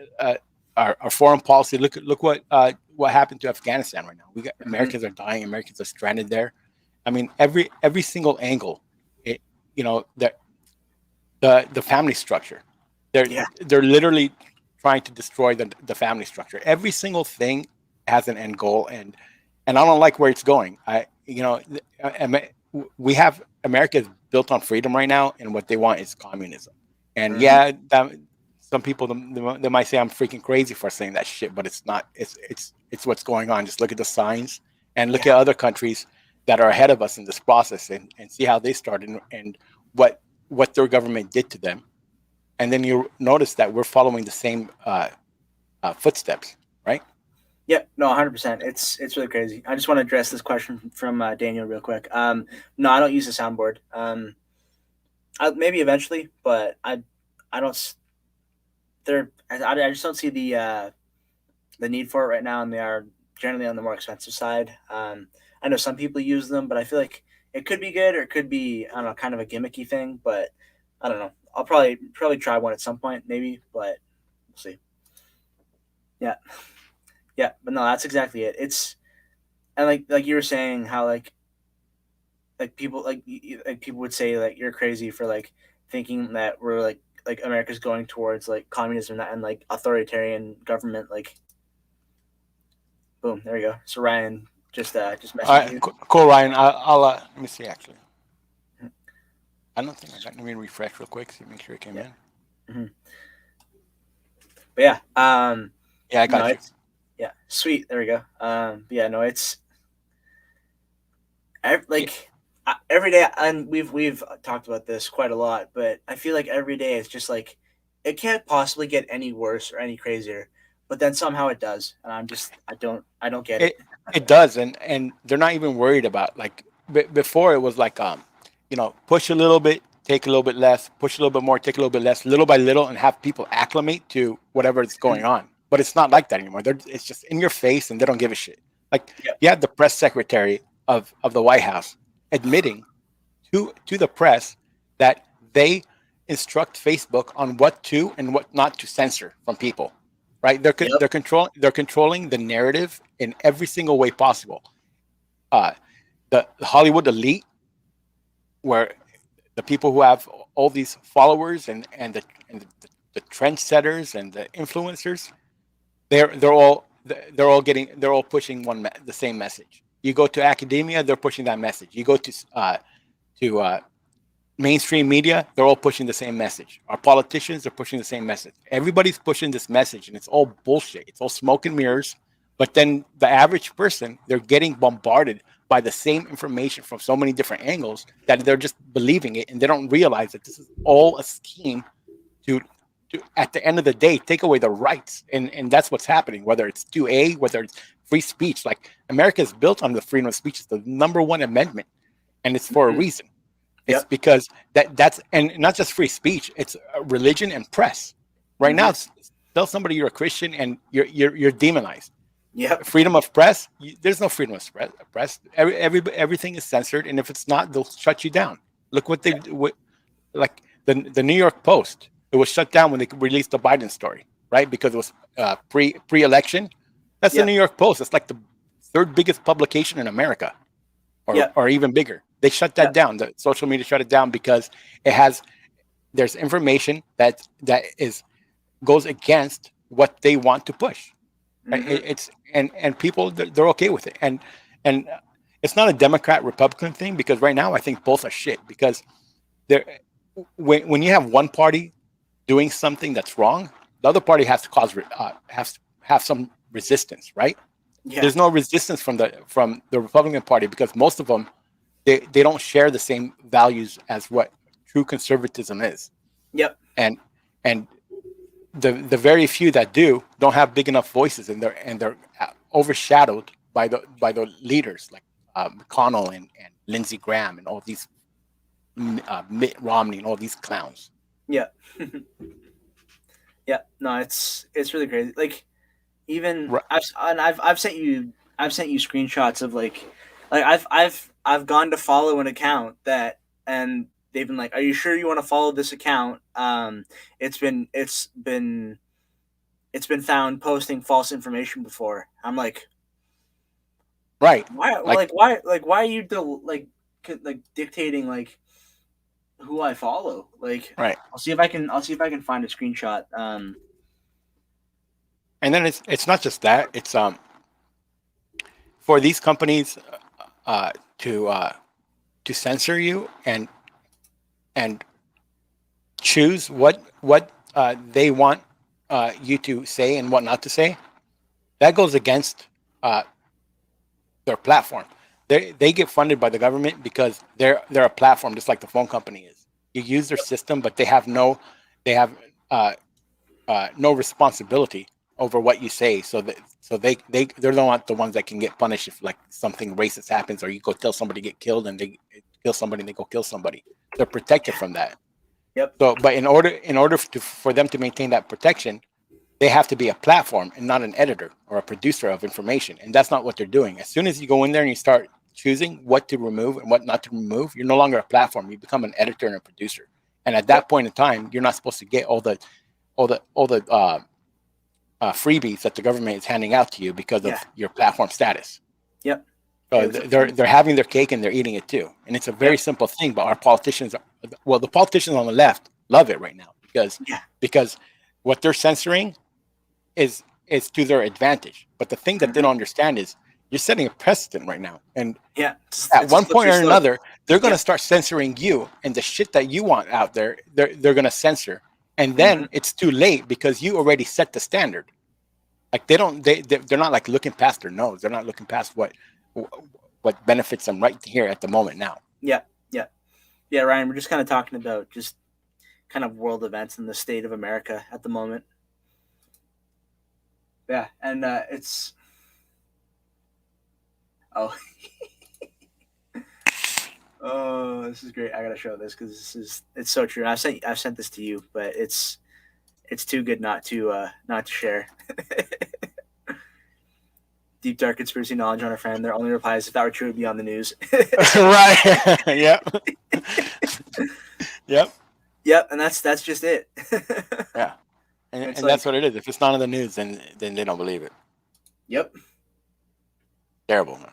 our foreign policy. Look what happened to Afghanistan right now. We got Mhm. Americans are dying. Americans are stranded there. I mean, every single angle. It the family structure. They're Yeah. they're literally trying to destroy the family structure. Every single thing has an end goal, and I don't like where it's going. We have America is built on freedom right now, and what they want is communism. And Mhm. yeah, some people they might say I'm freaking crazy for saying that shit, but it's not. It's what's going on. Just look at the signs and look Yeah. at other countries that are ahead of us in this process, and see how they started and what their government did to them, and then you notice that we're following the same footsteps, right? Yep. No, 100%. It's really crazy. I just want to address this question from Daniel real quick. No, I don't use a soundboard. Maybe eventually, but I don't. I just don't see the need for it right now, and they are generally on the more expensive side. I know some people use them, but I feel like it could be good or it could be, I don't know, kind of a gimmicky thing. But I don't know. I'll probably try one at some point, maybe, but we'll see. Yeah, yeah, but no, that's exactly it. It's and like you were saying how like people like people would say like you're crazy for like thinking that we're like America's going towards like communism and like authoritarian government. Like, boom, there you go. So Ryan just All messaged right, you. cool, Ryan. I'll let me see. Actually, I don't think I got. Let me refresh real quick. See, make sure it came Yeah. in. Hmm. But yeah, Yeah, I no, got you. it's yeah, sweet. There we go. But yeah, no, it's Yeah, like every day, and we've talked about this quite a lot, but I feel like every day it's just like it can't possibly get any worse or any crazier, but then somehow it does, and I don't get it. it does, and they're not even worried about like before. It was like push a little bit, take a little bit less, push a little bit more, take a little bit less, little by little, and have people acclimate to whatever is going Mhm. on. But it's not Yep. like that anymore. It's just in your face, and they don't give a shit. Like Yep. you had the press secretary of the White House admitting to the press that they instruct Facebook on what to and what not to censor from people. Right? Yep. They're controlling the narrative in every single way possible. Uh, the Hollywood elite, where the people who have all these followers and the trendsetters and the influencers, they're all pushing the same message. You go to academia, they're pushing that message. You go to mainstream media, they're all pushing the same message. Our politicians are pushing the same message. Everybody's pushing this message, and it's all bullshit. It's all smoke and mirrors. But then the average person, they're getting bombarded by the same information from so many different angles that they're just believing it, and they don't realize that this is all a scheme to, at the end of the day, take away the rights. And that's what's happening, whether it's 2A, whether it's free speech. Like America is built on the freedom of speech. It's the number one amendment, and it's for a Mhm. reason. It's Yep. because that's and not just free speech. It's religion and press. Right now, Hmm. tell somebody you're a Christian and you're demonized. Yep. Freedom of press. There's no freedom of press. Everything is censored, and if it's not, they'll shut you down. Look what they like the New York Post. It was shut down when they released the Biden story, right? Because it was pre-election. That's the New Yep. York Post. It's like the third biggest publication in America, or Yep. or even bigger. They shut that Yep. down. The social media shut it down because it has there's information that is goes against what they want to push. Right? Hmm. It's and people they're okay with it, and it's not a Democrat Republican thing because right now I think both are shit because there when you have one party doing something that's wrong, the other party has to has to have some resistance, right? Yeah. There's no resistance from the Republican Party because most of them they don't share the same values as what true conservatism is, Yep. and and the very few that don't have big enough voices, and they're overshadowed by the leaders like McConnell and Lindsey Graham and all these Mitt Romney and all these clowns. Yeah. Yeah. No, it's really crazy. Like even Right. I've sent you screenshots of like I've gone to follow an account that, and they've been like, "Are you sure you want to follow this account? It's been found posting false information before." I'm like, Right. why? Like Why are you dictating like who I follow? Like, right. I'll see if I can find a screenshot. And then it's not just that. It's for these companies uh, to censor you and choose what they want you to say and what not to say. That goes against their platform. They get funded by the government because they're a platform just like the phone company is. You use their system, but they have uh, no responsibility over what you say. So they're not the ones that can get punished if like something racist happens or you go tell somebody to get killed and they kill somebody and they go kill somebody. They're protected from that. Yep. So, but in order for them to maintain that protection, they have to be a platform and not an editor or a producer of information. And that's not what they're doing. As soon as you go in there and you start choosing what to remove and what not to remove, you're no longer a platform. You become an editor and a producer. And at that point in time, you're not supposed to get all the freebies that the government is handing out to you because of your platform status. Yep. So they're having their cake and they're eating it too. And it's a very simple thing, but our politicians, the politicians on the left love it right now because what they're censoring is to their advantage. But the thing that they don't understand is you're setting a precedent right now. And at one point or another, they're going to start censoring you, and the shit that you want out there, they're going to censor. And then it's too late because you already set the standard. Like they're not like looking past their nose. They're not looking past what benefits them right here at the moment now. Yeah. Ryan, we're just kind of talking about just kind of world events in the state of America at the moment. Yeah, and it's oh oh, this is great. I gotta show this because it's so true. And I've sent this to you, but it's too good not to share. Deep dark conspiracy knowledge on a friend. Their only reply is, "If that were true, it would be on the news." Right. Yep. Yep. And that's just it. Yeah. And that's what it is. If it's not on the news, then they don't believe it. Yep. Terrible, man.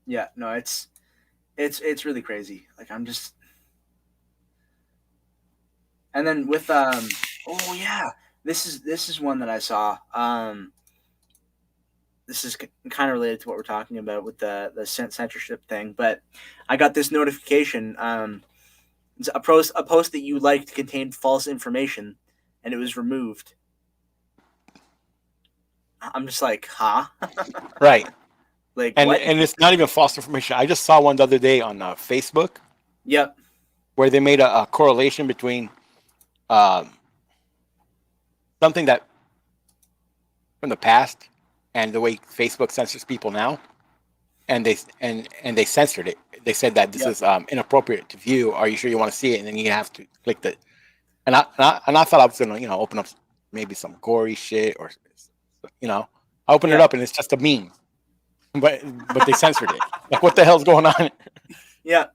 Yeah. No, it's really crazy. Like I'm just, and then with oh yeah, this is one that I saw. This is kind of related to what we're talking about with the censorship thing, but I got this notification. It's a post that you liked contained false information, and it was removed. I'm just like, huh? Right. Like, and what? And it's not even false information. I just saw one the other day on Facebook. Yep. Where they made a correlation between something that from the past and the way Facebook censors people now, and they censored it. They said that this is inappropriate to view. Are you sure you want to see it? And then you have to click the. And I thought I was gonna open up maybe some gory shit or I opened it up and it's just a meme, but they censored it. Like what the hell's going on? Yeah.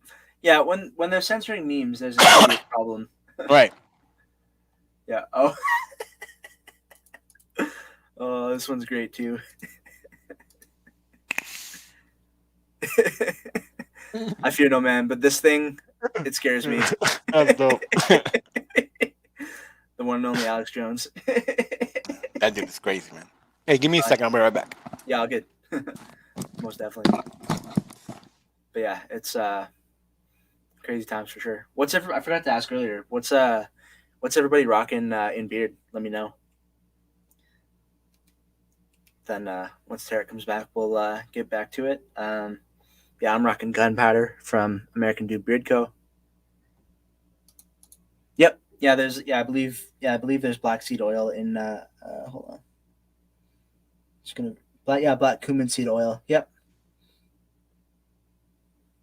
When they're censoring memes, there's a serious problem. Right. Yeah. Oh. Oh, this one's great too. I fear no man, but this thing, it scares me. That's dope. The one and only Alex Jones. That dude is crazy, man. Hey, give me a second. I'll be right back. Yeah, I'll get. Most definitely. But yeah, it's crazy times for sure. I forgot to ask earlier. What's everybody rocking in beard? Let me know. Then once Tarik comes back, we'll get back to it. Yeah, I'm rocking Gunpowder from American Dude Beard Co. Yep, Yeah, there's I believe there's black seed oil in hold on. Just gonna black cumin seed oil. Yep.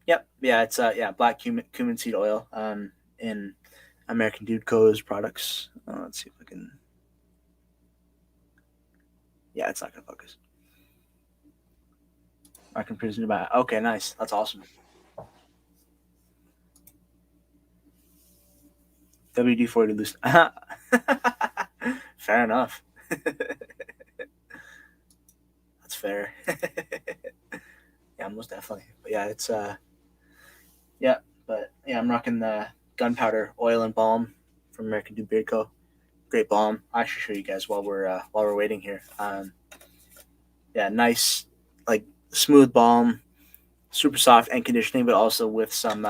Yep. Yeah, it's black cumin seed oil in American Dude Co.'s products. Let's see if I can. Yeah, it's not gonna focus. I can present about. Okay, nice. That's awesome. WD-40 loose. Fair enough. That's fair. Yeah, most definitely. But yeah, it's yeah, but yeah, I'm rocking the Gunpowder oil and balm from American Dude Beard Co. Great balm. I'll actually show you guys while we're waiting here. Yeah, nice, like smooth balm, super soft and conditioning, but also with some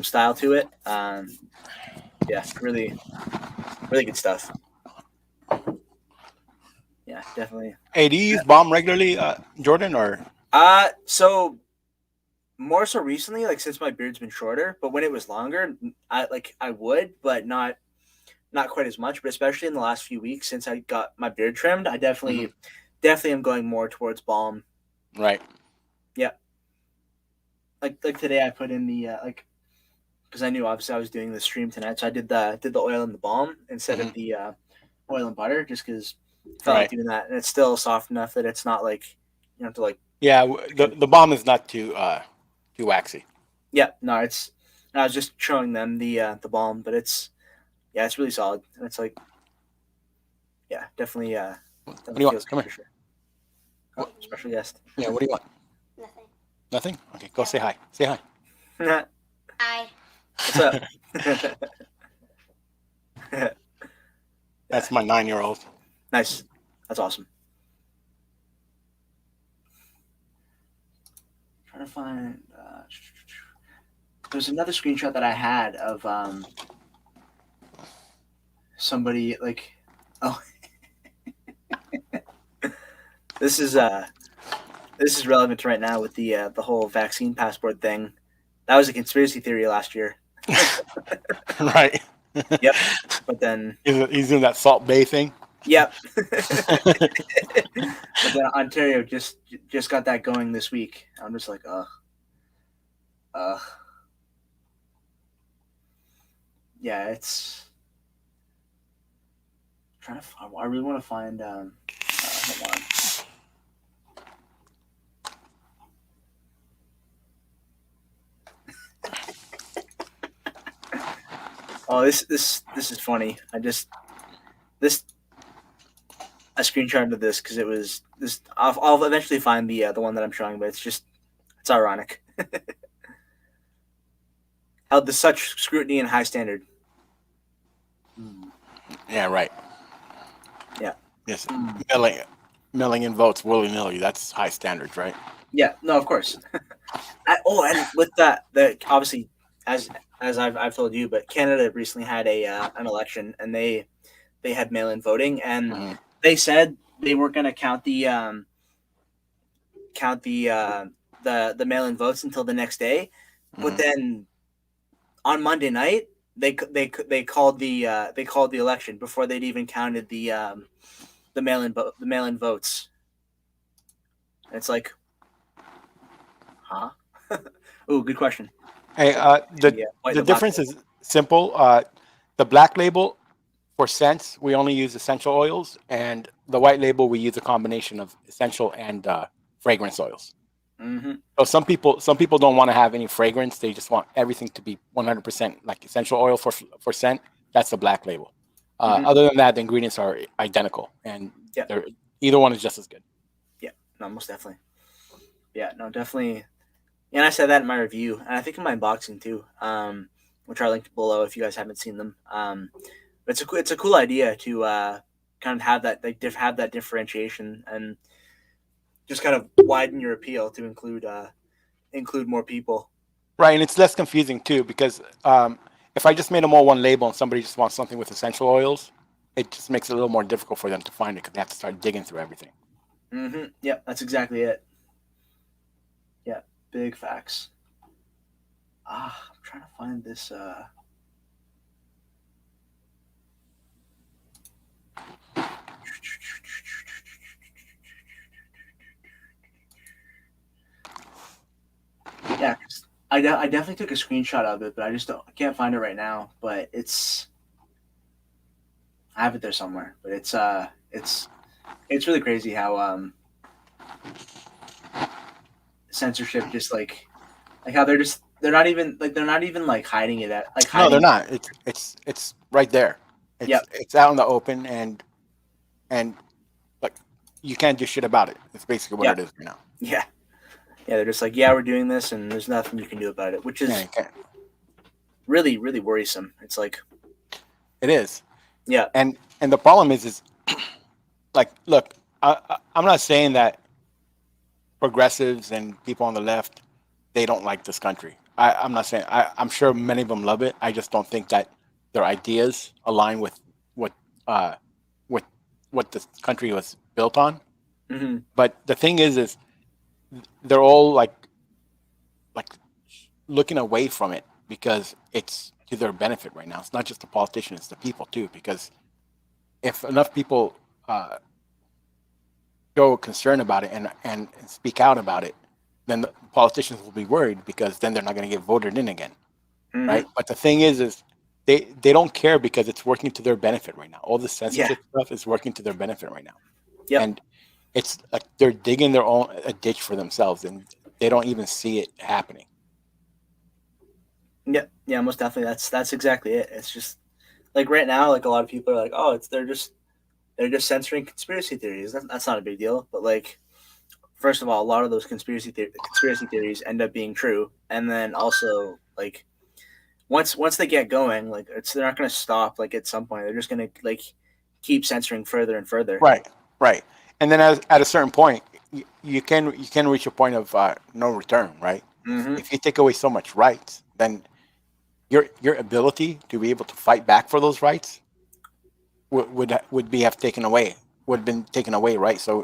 style to it. Yeah, really really good stuff. Yeah, definitely. Hey, do you use balm regularly, Jordan, or? So more so recently, like since my beard's been shorter, but when it was longer, I would, but not quite as much. But especially in the last few weeks since I got my beard trimmed, I Mhm. definitely am going more towards balm. Right. Yeah, like today I put in the because I knew obviously I was doing the stream tonight, so I did the oil and the balm instead Hmm. of the oil and butter, just because I felt like Right. doing that, and it's still soft enough that it's not like you have to like. Yeah. The balm is not too waxy. Yeah, no, it's. I was just showing them the balm, but it's really solid, and it's like What do definitely you want? feels Come good here. for sure. Oh, What? special guest. Yeah. What do you want? Nothing. Nothing. Okay. Go say hi. Say hi. Hi. What's up? Yeah, That's my 9-year-old. nice. That's awesome. Trying to find. There's another screenshot that I had of somebody like. Oh, this is uh this is relevant to right now with the whole vaccine passport thing. That was a conspiracy theory last year. Right. Yep. But then, He's in that Salt Bay thing. yep. But then Ontario just got that going this week. I'm just like, ugh, ugh. Yeah, it's trying to. I really want to find. Hold on. Oh, this is funny. This I screenshotted this because it was this. I'll eventually find the one that I'm showing, but it's ironic. Held to such scrutiny and high standard. Mm. Yeah. Right. Yeah. Yes. Mm. Milling, milling in votes willy nilly. That's high standards, right? Yeah. No, of course. And with that, obviously, as I've told you, but Canada recently had a an election, and they had mail in voting, and Hmm. they said they weren't going to count the mail in votes until the next day, but Hmm. then on Monday night they called the election before they'd even counted the mail in votes. And it's like, huh? Oh, good question. Hey, The white and the the black difference label. is simple. The black label for scents, we only use essential oils, and the white label we use a combination of essential and fragrance oils. Mm-hmm. So some people don't want to have any fragrance; they just want everything to be 100% like essential oil for scent. That's the black label. Mm-hmm. Other than that, the ingredients are identical, and Yeah. they're either one is just as good. Yeah. No, most definitely. Yeah. No, definitely. And I said that in my review, and I think in my unboxing too, which are linked below if you guys haven't seen them. But it's a cool idea to kind of have that have that differentiation and just kind of widen your appeal to include more people. Right, and it's less confusing too because if I just made them all one label and somebody just wants something with essential oils, it just makes it a little more difficult for them to find it because they have to start digging through everything. Mm-hmm. Yeah, that's exactly it. Yeah, big facts. I'm trying to find this. Yeah, 'cause I definitely took a screenshot of it, but I can't find it right now. But I have it there somewhere. But it's really crazy how censorship just like how they're not even like hiding it at like No, they're hiding. not. It's right there. Yep. It's out in the open, and like you can't do shit about it. It's basically what Yep. it is right now. Yeah. Yeah. They're just like, yeah, we're doing this, and there's nothing you can do about it, which Yeah, is you can't. really really worrisome. It's like, It is, yeah, and the problem is like, look, I'm not saying that progressives and people on the left they don't like this country. I'm not saying I'm sure many of them love it. I just don't think that their ideas align with what uh what what this country was built on. hmm But the thing is they're all like looking away from it because it's to their benefit right now. It's not just the politicians, it's the people too. Because if enough people show concern about it and speak out about it, then the politicians will be worried because then they're not going to get voted in again, hmm right? But the thing is they don't care because it's working to their benefit right now. All the yeah, censorship stuff is working to their benefit right now, yep, and it's like they're digging their own a ditch for themselves, and they don't even see it happening. yeah, most definitely. That's exactly it. It's just like right now, like a lot of people are like, oh, it's they're just censoring conspiracy theories. That's not a big deal, but like first of all, a lot of those conspiracy theories end up being true, and then also like once they get going, like they're not going to stop. Like at some point, they're just going to like keep censoring further and further. Right, right. And then at a certain point, you can reach a point of no return, right? hmm If you take away so much rights, then your ability to be able to fight back for those rights would be have taken away, would have been taken away, right? So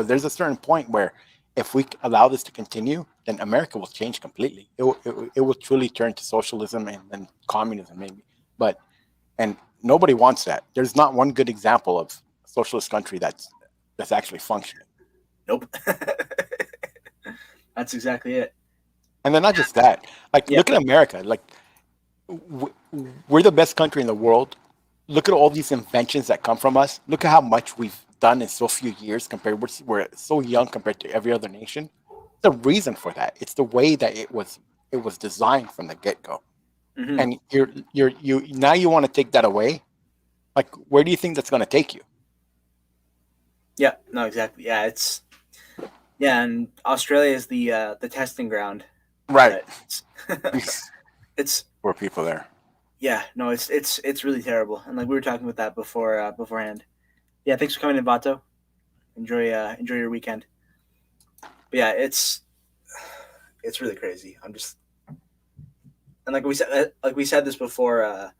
there's a certain point where if we allow this to continue, then America will change completely. It will truly turn to socialism and then communism maybe, but and nobody wants that. There's not one good example of a socialist country that's actually functioning. Nope. That's exactly it. And then not just that, like Yeah. look at America. Like we're the best country in the world. Look at all these inventions that come from us. Look at how much we've done in so few years compared. We're so young compared to every other nation. The reason for that, it's the way that it was designed from the get go. hmm And you now you want to take that away. Like where do you think that's going to take you? Yeah. No, exactly. Yeah, and Australia is the testing ground, Right. but it's Poor people there. yeah, no, it's really terrible. And like we were talking about that beforehand. Yeah, thanks for coming in, Vato. Enjoy your weekend. But yeah, it's really crazy. I'm just and like we said this before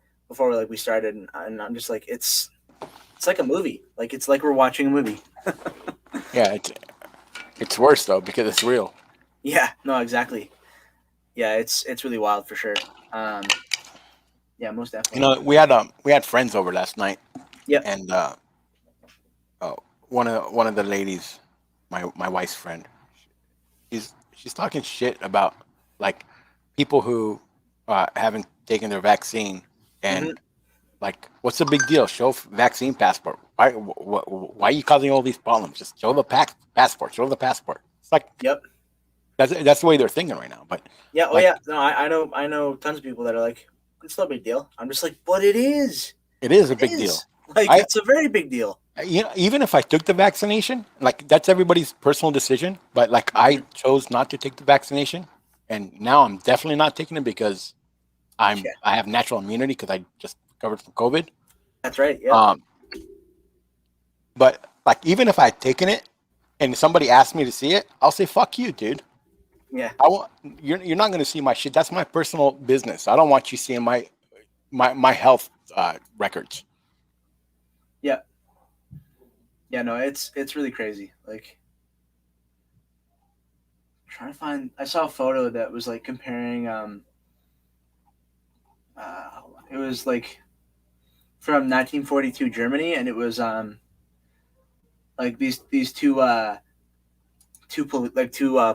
like we started, and I'm just like it's like a movie. Like it's like we're watching a movie. Yeah, it's worse though because it's real. Yeah, no, exactly. Yeah, it's really wild for sure. Yeah, most You definitely. know, we had friends over last night, Yep. and oh, one of the ladies, my wife's friend, she's talking shit about like people who haven't taken their vaccine, hmm and like what's the big deal? Show vaccine passport. Why are you causing all these problems? Just show the passport. Show the passport. It's like Yep. that's the way they're thinking right now. But Yeah. Oh like yeah. No, I know tons of people that are like, it's no big deal. I'm just like, but it is. it is a It big deal. is. Like I it's a very big deal. even if I took the vaccination, like that's everybody's personal decision. But like I hmm chose not to take the vaccination, and now I'm definitely not taking it because Yeah, I have natural immunity because I just recovered from COVID. that's right. Yep. Um, but like even if I had taken it and somebody asked me to see it, I'll say fuck you, dude. Yeah. I want you're not going to see my shit. That's my personal business. I don't want you seeing my health records. Yeah. Yeah. No, it's really crazy. Like trying to find. I saw a photo that was like comparing. It was like from 1942 Germany, and it was like these two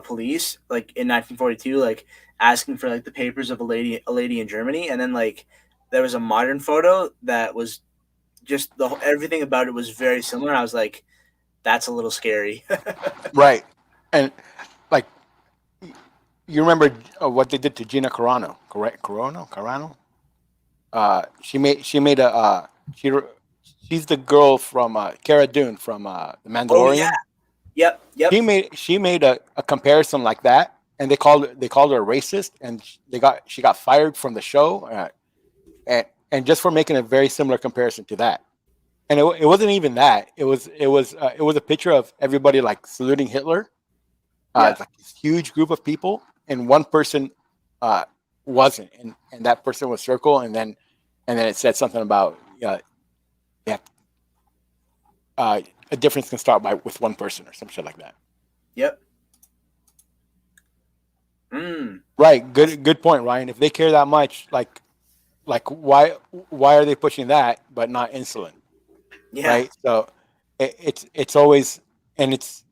police like in 1942 like asking for like the papers of a lady in Germany, and then like there was a modern photo that was just everything about it was very similar. I was like, that's a little scary. Right. And like you remember what they did to Gina Carano, correct? Carano. She made a she's the girl from Cara Dune from The Oh yeah, Mandalorian. yep, She made a comparison like that, and they called her a racist, and she got fired from the show, and just for making a very similar comparison to that. And it wasn't even that. It was a picture of everybody like saluting Hitler. yeah. It's like this huge group of people, and one person uh, wasn't, and that person was circle, and then it said something about yeah, a difference can start with one person or some shit like that. Yep. Mm. Right. Good point, Ryan. If they care that much, like why are they pushing that but not insulin? Yeah. Right. So it's always, and it's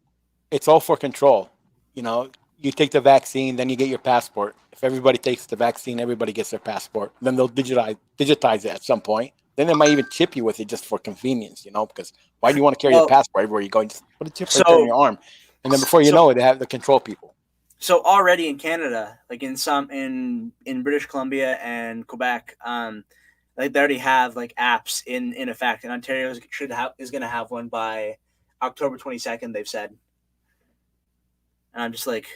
all for control. You take the vaccine, then you get your passport. If everybody takes the vaccine, everybody gets their passport. Then they'll digitize it at some point. Then they might even chip you with it just for convenience, because why do you want to carry your Well, passport everywhere you go? Just put a chip right there in so your arm. And then before you so know it, they have the control people. so already in Canada, like in British Columbia and Quebec, like they already have like apps in effect, and Ontario is going to have one by October 22nd. They've said, and I'm just like,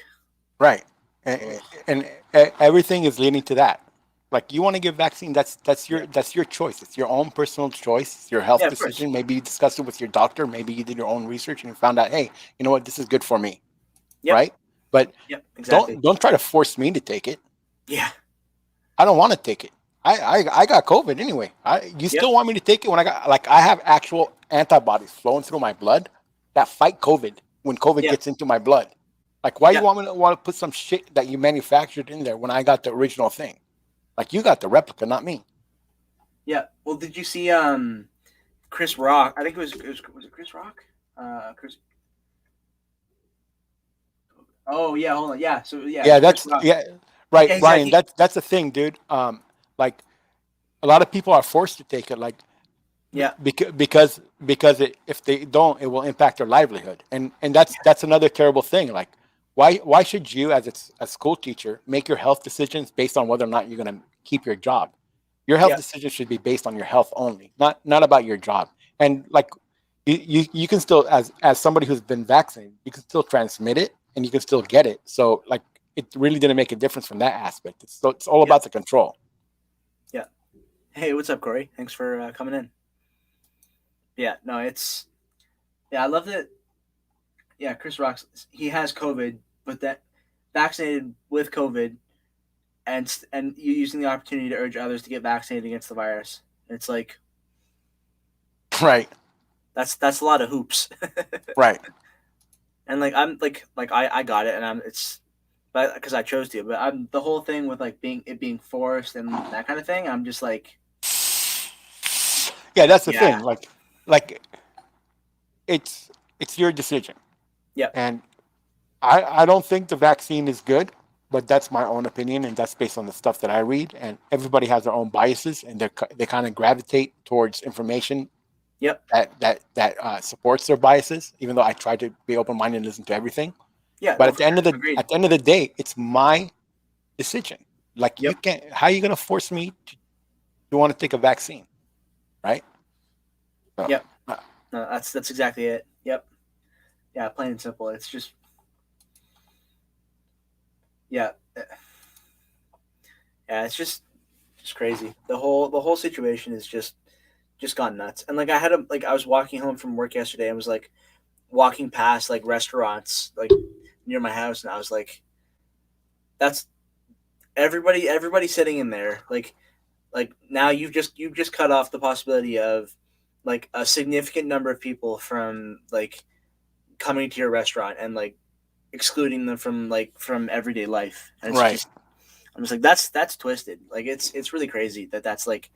Right. ugh. And everything is leading to that. Like you want to give vaccine, that's Yeah, your choice. It's your own personal choice. It's your health yeah, of course, decision. Maybe you discussed it with your doctor. Maybe you did your own research and you found out, hey, you know what, this is good for me, yep, right? But yep, exactly, don't try to force me to take it. yeah, I don't want to take it. I got COVID anyway. You yep, still want me to take it when I have actual antibodies flowing through my blood that fight COVID when COVID yeah, gets into my blood. Like, why you yeah, want to put some shit that you manufactured in there when I got the original thing? Like, you got the replica, not me. yeah. Well, did you see Chris Rock? I think was it Chris Rock? Chris. Oh yeah, hold on. Yeah, so yeah, Yeah, Chris Rock. right, Yeah, Ryan. he That's the thing, dude. Like a lot of people are forced to take it. Like yeah, because if they don't, it will impact their livelihood, and that's another terrible thing. Like, why should you, as a school teacher, make your health decisions based on whether or not you're going to keep your job? Your health yeah, decisions should be based on your health only, not about your job. And like, you can still, as somebody who's been vaccinated, you can still transmit it and you can still get it. So like, it really didn't make a difference from that aspect. It's all yeah, about the control. yeah. Hey, what's up, Corey? Thanks for coming in. Yeah, no, I love that. Yeah, Chris Rock, he has COVID, but that vaccinated with COVID, and you using the opportunity to urge others to get vaccinated against the virus. It's like Right, that's a lot of hoops. right. And like I'm like I got it, and but because I chose to, but I'm the whole thing with like being forced and that kind of thing. I'm just like, Yeah, that's the yeah, thing. Like it's your decision, yeah, and I don't think the vaccine is good, but that's my own opinion, and that's based on the stuff that I read. And everybody has their own biases, and they kind of gravitate towards information yep, that supports their biases. Even though I try to be open minded and listen to everything, yeah, but no, at for the end sure, of the agreed. at the end of the day, it's my decision. Like you Yep, can't. How are you gonna force me to want to take a vaccine, right? So, yep, uh, no, that's exactly it. Yep, yeah, plain and simple. It's just yeah, yeah, it's just crazy. The whole situation is just gone nuts. And like I was walking home from work yesterday and was like walking past like restaurants like near my house, and I was like, that's everybody sitting in there. Like now you've just cut off the possibility of like a significant number of people from like coming to your restaurant and like excluding them from everyday life. And it's right. just I'm just like, that's twisted. Like it's really crazy that that's like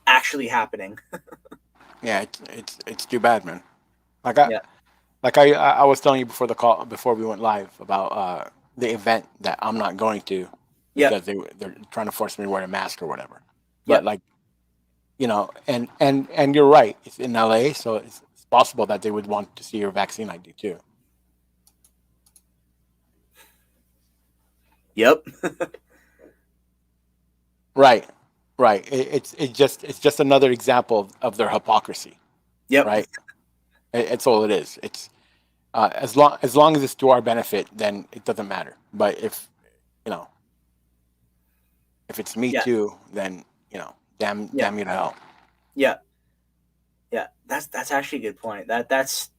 actually happening. Yeah, it's too bad, man. Like I Yeah. like I was telling you before we went live about the event that I'm not going to Yep. because they're trying to force me to wear a mask or whatever. But Yep. like, and you're right. It's in LA, so it's possible that they would want to see your vaccine ID too. Yep. Right, right. It's just another example of their hypocrisy. Yep. Right. It's all it is. It's as long as it's to our benefit, then it doesn't matter. But you know if it's me Yeah. too, then damn Yeah. damn you to hell. Yeah. Yeah. That's actually a good point. That's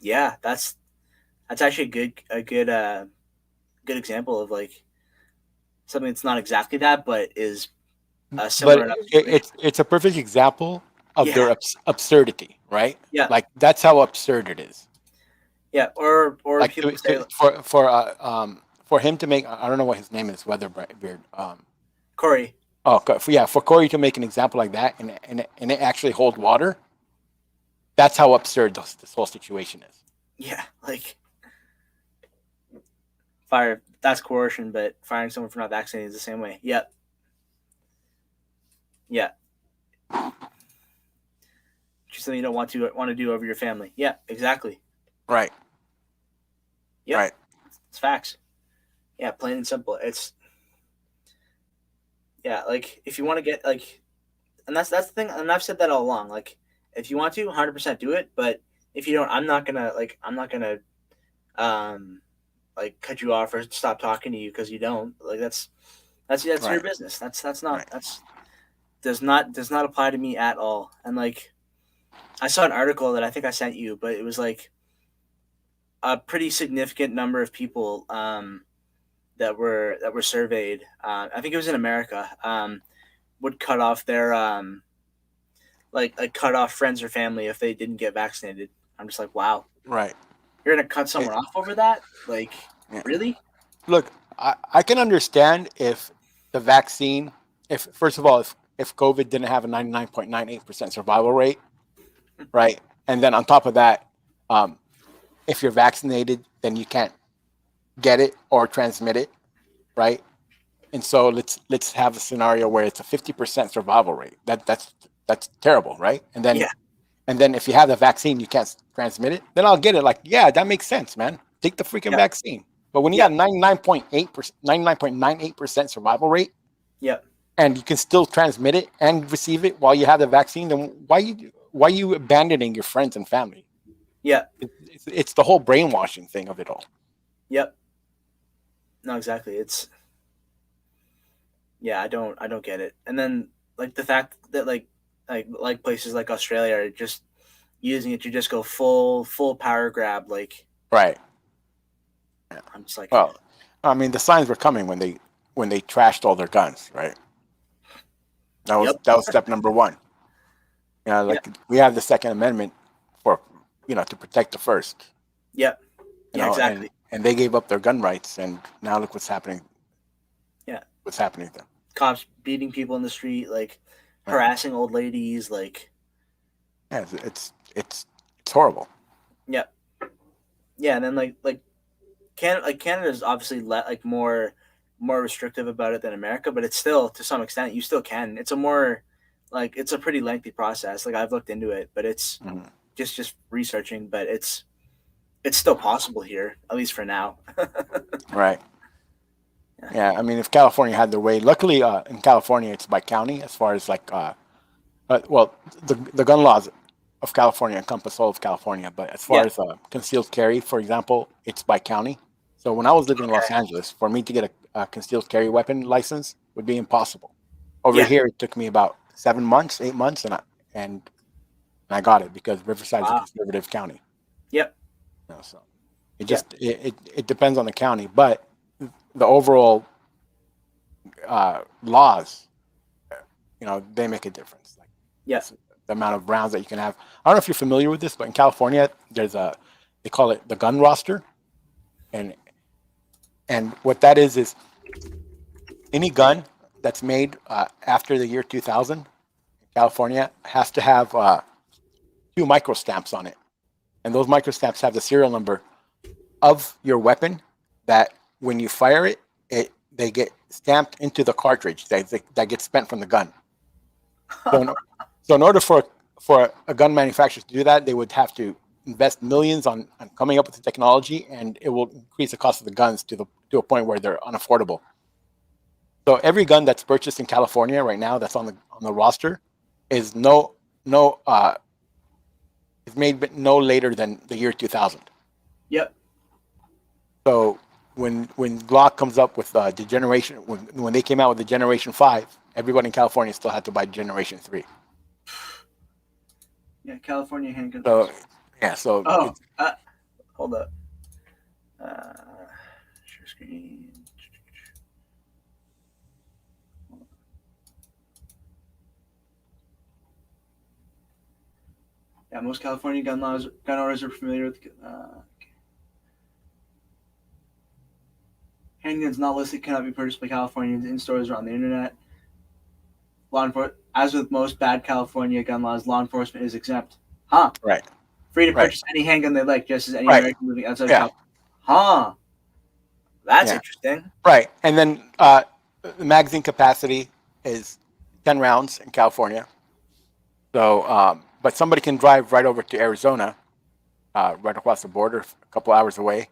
yeah. That's actually a good example of like something that's not exactly that, but is But similar enough situation. it's a perfect example of Yeah. their absurdity, right? Yeah. Like that's how absurd it is. Yeah. Or Like people say for him to make, I don't know what his name is, Weatherbeard. Corey. Yeah, for Corey to make an example like that and it actually hold water. That's how absurd this whole situation is. Yeah. Like fire. That's coercion, but firing someone for not vaccinating is the same way. Yep. Yeah. Just something you don't want to do over your family. Yeah. Exactly. Right. Yep. Right. It's facts. Yeah. Plain and simple. It's yeah. Like if you want to get like, and that's the thing. And I've said that all along. Like if you want to, 100% do it. But if you don't, I'm not gonna um like cut you off or stop talking to you because you don't. Like that's your Right. business. That's not Right. that's does not apply to me at all. And like I saw an article that I think I sent you, but it was like a pretty significant number of people that were surveyed. I think it was in America. Would cut off their like cut off friends or family if they didn't get vaccinated. I'm just like, wow, Right. you're gonna cut someone off over that? Like, Yeah. really? Look, I can understand if the vaccine, if first of all, if COVID didn't have a 99.98% survival rate, right? And then on top of that, if you're vaccinated, then you can't get it or transmit it, right? And so let's have a scenario where it's a 50% survival rate. That's terrible, right? Yeah, And then if you have the vaccine, you can't transmit it. Then I'll get it. Like, yeah, that makes sense, man. Take the freaking yeah, vaccine. But when you yeah, got 99.8%, 99.98% survival rate, yeah, and you can still transmit it and receive it while you have the vaccine, then why you abandoning your friends and family? yeah, It's the whole brainwashing thing of it all. yep. No, exactly. It's yeah. I don't get it. And then like the fact that like places like Australia are just using it to just go full power grab. Like Right. I'm just like, Well, I mean, the signs were coming when they trashed all their guns, right? yep, That was step number one. yeah, Like we have the Second Amendment for to protect the first. yep, You yeah, know, exactly. and they gave up their gun rights, and now look what's happening. Yeah, What's happening to them? cops beating people in the street, like Yeah, harassing old ladies, like yeah it's horrible. yeah, yeah. And then Canada is obviously more restrictive about it than America, but it's still to some extent you still can. It's a more it's a pretty lengthy process. Like I've looked into it, but it's Mhm. just researching, but it's still possible here, at least for now. Right. Yeah. Yeah. I mean, if California had their way, luckily in California it's by county as far as like well the gun laws of California encompass all of California, but as far Yeah. as concealed carry, for example, it's by county. So when I was living in Los Okay. Angeles, for me to get a concealed carry weapon license would be impossible. Over Yeah. here, it took me about 7 months, 8 months, and I got it because Riverside is a Wow. conservative county. Yep. So it Yeah. just it depends on the county, but the overall laws, they make a difference. Like Yeah. the amount of rounds that you can have. I don't know if you're familiar with this, but in California, they call it the gun roster, and And what that is any gun that's made after the year 2000 in California has to have 2 microstamps on it. And those microstamps have the serial number of your weapon that when you fire it, they get stamped into the cartridge that gets spent from the gun. So in order for a gun manufacturer to do that, they would have to invest millions on coming up with the technology, and it will increase the cost of the guns to a point where they're unaffordable. So every gun that's purchased in California right now that's on the roster is is made no later than the year 2000. Yep. So when Glock comes up with the generation, when they came out with the Generation 5, everybody in California still had to buy Generation 3. Yeah, California handguns. So yeah, so hold up. Share screen. Yeah, most California gun owners are familiar with. Handguns not listed cannot be purchased by Californians in stores or on the internet. As with most bad California gun laws, law enforcement is exempt. Huh? Right. Free to Right. purchase any handgun they like, just as any Right. American living outside of Yeah. California. Huh? That's Yeah. interesting. Right. And then the magazine capacity is 10 rounds in California. So, but somebody can drive right over to Arizona, right across the border, a couple hours away,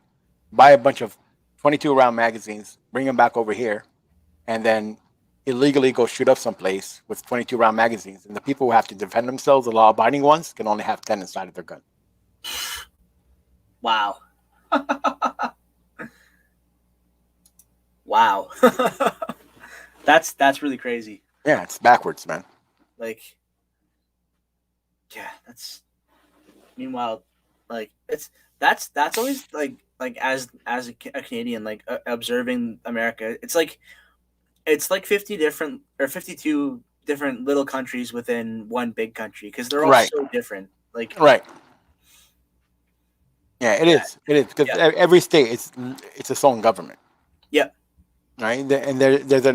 buy a bunch of 22 round magazines, bring them back over here, and then illegally go shoot up someplace with 22 round magazines. And the people who have to defend themselves, the law abiding ones, can only have 10 inside of their gun. Wow. Wow. That's really crazy. Yeah, it's backwards, man. Like, yeah, meanwhile, like that's always like as a Canadian, like observing America, it's like 50 different or 52 different little countries within one big country, because they're all Right. so different. Like, Right. Yeah, it is. It is because every state it's its own government. Yeah. Right. And there's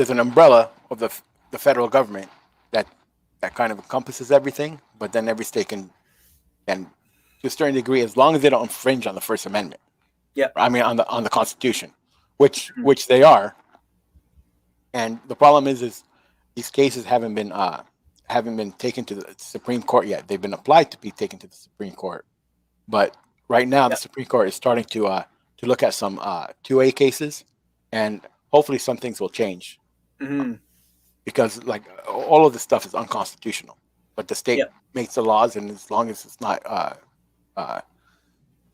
an umbrella of the federal government that kind of encompasses everything, but then every state can to a certain degree, as long as they don't infringe on the First Amendment. Yeah. I mean on the Constitution, which they are. And the problem is these cases haven't been taken to the Supreme Court yet. They've been applied to be taken to the Supreme Court, but right now the Supreme Court is starting to look at some 2A cases, and hopefully some things will change. Mm-hmm. Because like all of this stuff is unconstitutional, but the state makes the laws, and as long as it's not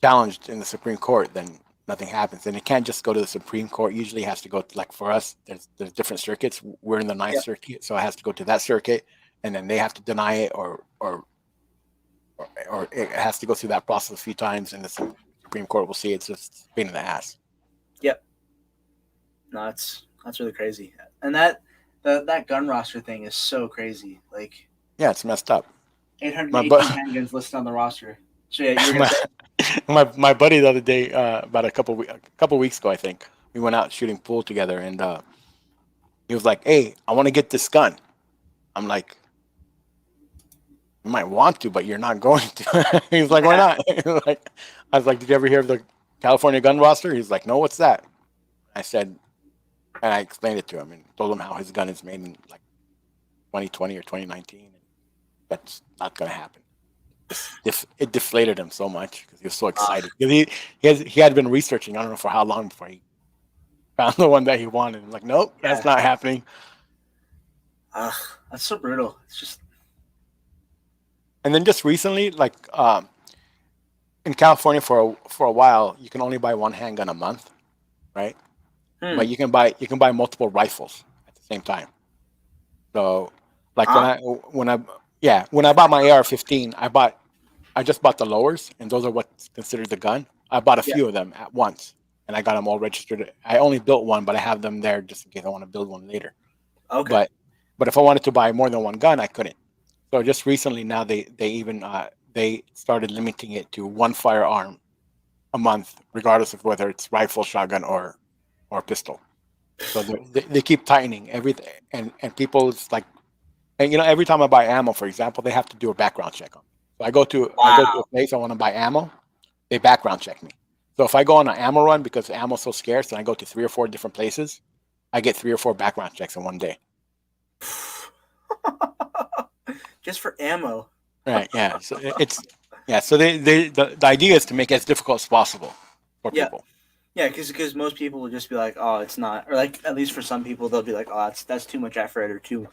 challenged in the Supreme Court, then nothing happens. And it can't just go to the Supreme Court. Usually it has to go to, like for us, there's different circuits. We're in the Ninth Circuit, so it has to go to that circuit, and then they have to deny it, or it has to go through that process a few times, and the Supreme Court will see it's just a pain in the ass. Yep. No, that's really crazy. And that gun roster thing is so crazy. Like, yeah, it's messed up. 818 handguns listed on the roster. So yeah, you were gonna say? my buddy the other day, about a couple weeks ago, I think, we went out shooting pool together, and he was like, "Hey, I want to get this gun." I'm like, "You might want to, but you're not going to." He's like, "Why not?" I was like, "Did you ever hear of the California gun roster?" He's like, "No, what's that?" I said, and I explained it to him and told him how his gun is made in like 2020 or 2019. And that's not going to happen. It deflated him so much because he was so excited. He had been researching, I don't know for how long, before he found the one that he wanted. I'm like, nope, that's not happening. That's so brutal. It's just. And then just recently, like in California for a while, you can only buy one handgun a month, right? But you can buy multiple rifles at the same time. So, like when I bought my AR-15, I just bought the lowers, and those are what's considered the gun. I bought a few of them at once, and I got them all registered. I only built one, but I have them there just in case I want to build one later. Okay. But if I wanted to buy more than one gun, I couldn't. So just recently, now they even they started limiting it to one firearm a month, regardless of whether it's rifle, shotgun, or pistol. So they keep tightening everything, and people, it's like, and every time I buy ammo, for example, they have to do a background check on me. So I go to a Wow. place, I want to buy ammo, they background check me. So if I go on an ammo run because ammo's so scarce, and I go to 3 or 4 different places, I get 3 or 4 background checks in one day. Just for ammo. Right? Yeah. So So the idea is to make it as difficult as possible for Yeah. people. Yeah, because most people will just be like, oh, it's not, or like at least for some people they'll be like, oh, that's too much effort or too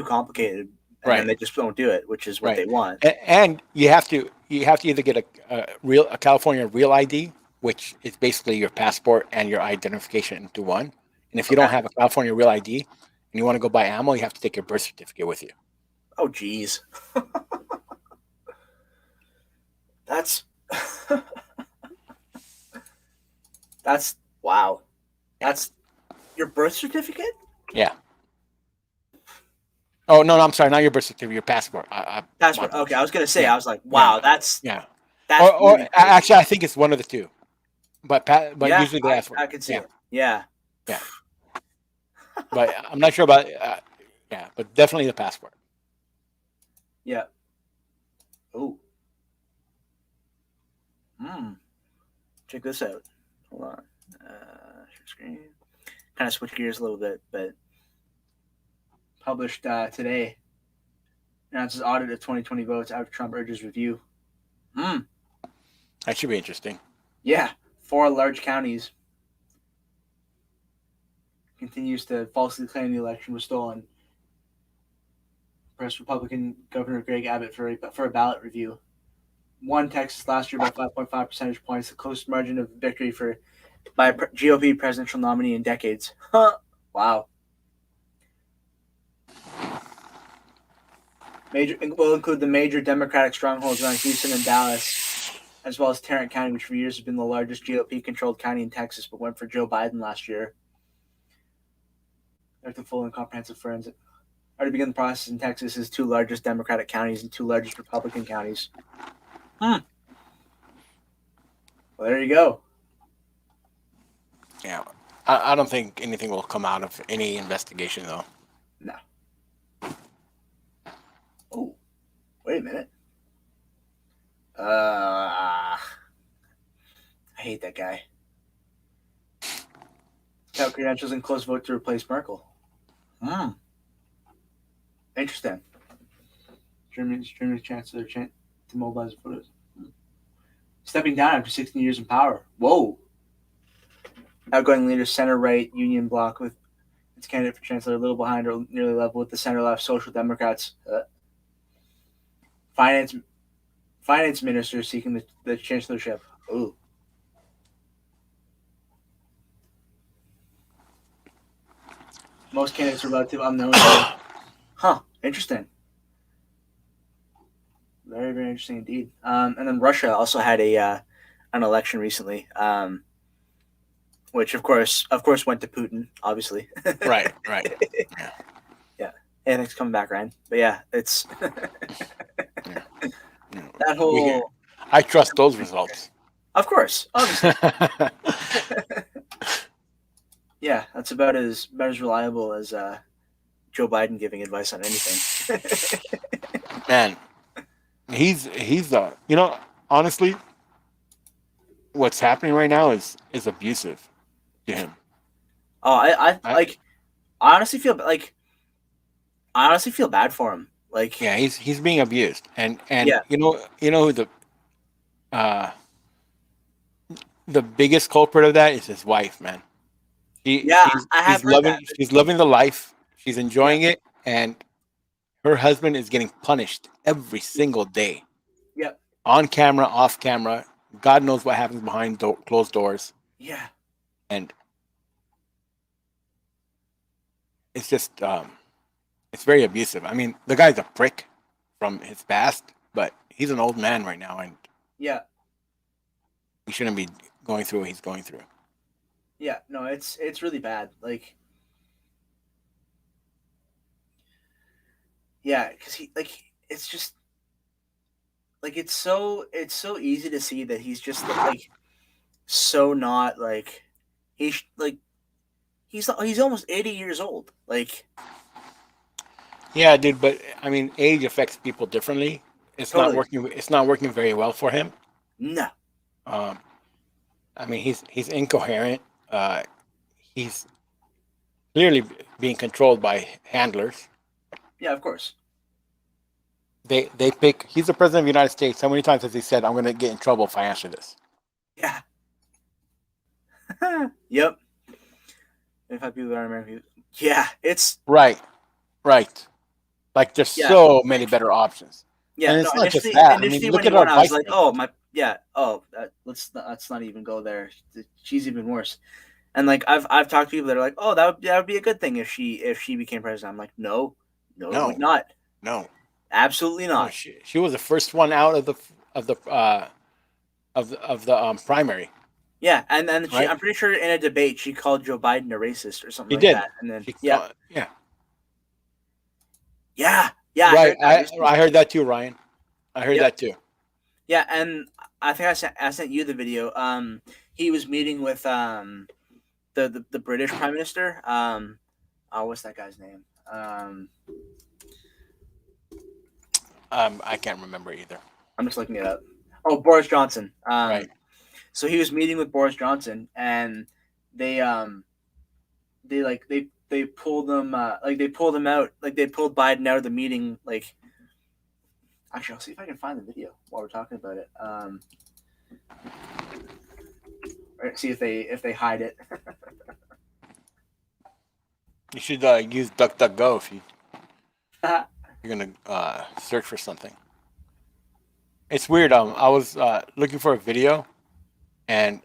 complicated, and then Right. they just don't do it, which is what Right. they want. And you have to either get a California real ID, which is basically your passport and your identification into one. And if you don't Okay. have a California real ID and you want to go buy ammo, you have to take your birth certificate with you. Oh, geez. That's that's wow. That's your birth certificate? Yeah. Oh no, I'm sorry, not your birth certificate, your passport. Passport. Okay, I was gonna say, Yeah. I was like, wow, Yeah. that's Yeah. that's really crazy. Actually, I think it's one of the two. But Yeah, usually they ask for I could see yeah, it. Yeah. yeah. But I'm not sure about yeah, but definitely the passport. Yeah. Oh. Check this out. Hold on. Share screen. Kind of switch gears a little bit, but published today. Announces audit of 2020 votes after Trump urges review. That should be interesting. Yeah. 4 large counties. Continues to falsely claim the election was stolen. Pressed Republican Governor Greg Abbott for a ballot review. Won Texas last year by 5.5 percentage points, the closest margin of victory by a GOP presidential nominee in decades. Wow. Will include the major Democratic strongholds around Houston and Dallas, as well as Tarrant County, which for years has been the largest GOP-controlled county in Texas, but went for Joe Biden last year. After full and comprehensive forensic. Already begun the process in Texas's 2 largest Democratic counties and 2 largest Republican counties. Well, there you go. Yeah. I don't think anything will come out of any investigation, though. No. Oh, wait a minute. I hate that guy. Tout credentials and close vote to replace Merkel. Interesting. Germany's chancellor to mobilize voters. Stepping down after 16 years in power. Whoa. Outgoing leader center-right Union Bloc with its candidate for chancellor a little behind or nearly level with the center-left Social Democrats. Finance minister seeking the chancellorship. Ooh. Most candidates are relatively unknown. Interesting. Very, very interesting indeed. And then Russia also had an election recently, which of course went to Putin, obviously. Right. Yeah. Hey, thanks for coming back, Ryan. But yeah, it's Yeah. that whole. I trust those results. Of course, obviously. Yeah, that's about as reliable as Joe Biden giving advice on anything. Man, he's honestly, what's happening right now is abusive to him. Oh, I honestly feel bad for him. Like, yeah, he's being abused, and yeah. you know who the biggest culprit of that is his wife, man. I have heard that. She's loving the life. She's enjoying it, and her husband is getting punished every single day. Yep. On camera, off camera. God knows what happens behind closed doors. Yeah. And it's just, it's very abusive. I mean, the guy's a prick from his past, but he's an old man right now, and yeah, he shouldn't be going through what he's going through. Yeah, no, it's really bad. Like, yeah, because it's just like it's so easy to see that he's just like so not like he's almost 80 years old. Like Yeah, dude. But I mean, age affects people differently. It's not totally working. It's not working very well for him. no. Um, I mean, he's incoherent. He's clearly being controlled by handlers. Yeah, of course. They pick. He's the president of the United States. How many times has he said, "I'm going to get in trouble if I answer this"? Yeah. Yep. 25 people are American. Yeah, it's Right, right. Like there's yeah. so many better options, Yeah, and no. it's not just Initially, that. I mean, initially look when at you our won, I was vice like, president. "Oh my, yeah. Oh, let's not even go there. She's even worse." And like I've talked to people that are like, "Oh, that would be a good thing if she became president." I'm like, "No, no, it would No, not. no, Absolutely no. not." She was the first one out of the primary, Yeah, and right? I'm pretty sure in a debate she called Joe Biden a racist or something He like did. that. And then She yeah, yeah. yeah, I Right. heard that recently. I heard that too, Ryan. I heard Yep. that too. Yeah, and I think I sent you the video. He was meeting with the British Prime Minister. What's that guy's name? I can't remember either. I'm just looking it up. Oh, Boris Johnson. Right. So he was meeting with Boris Johnson, and they they pulled him they pulled him out, like they pulled Biden out of the meeting. Like, actually, I'll see if I can find the video while we're talking about it. Right, see if they hide it. You should use DuckDuckGo if you're gonna search for something. It's weird. I was looking for a video, and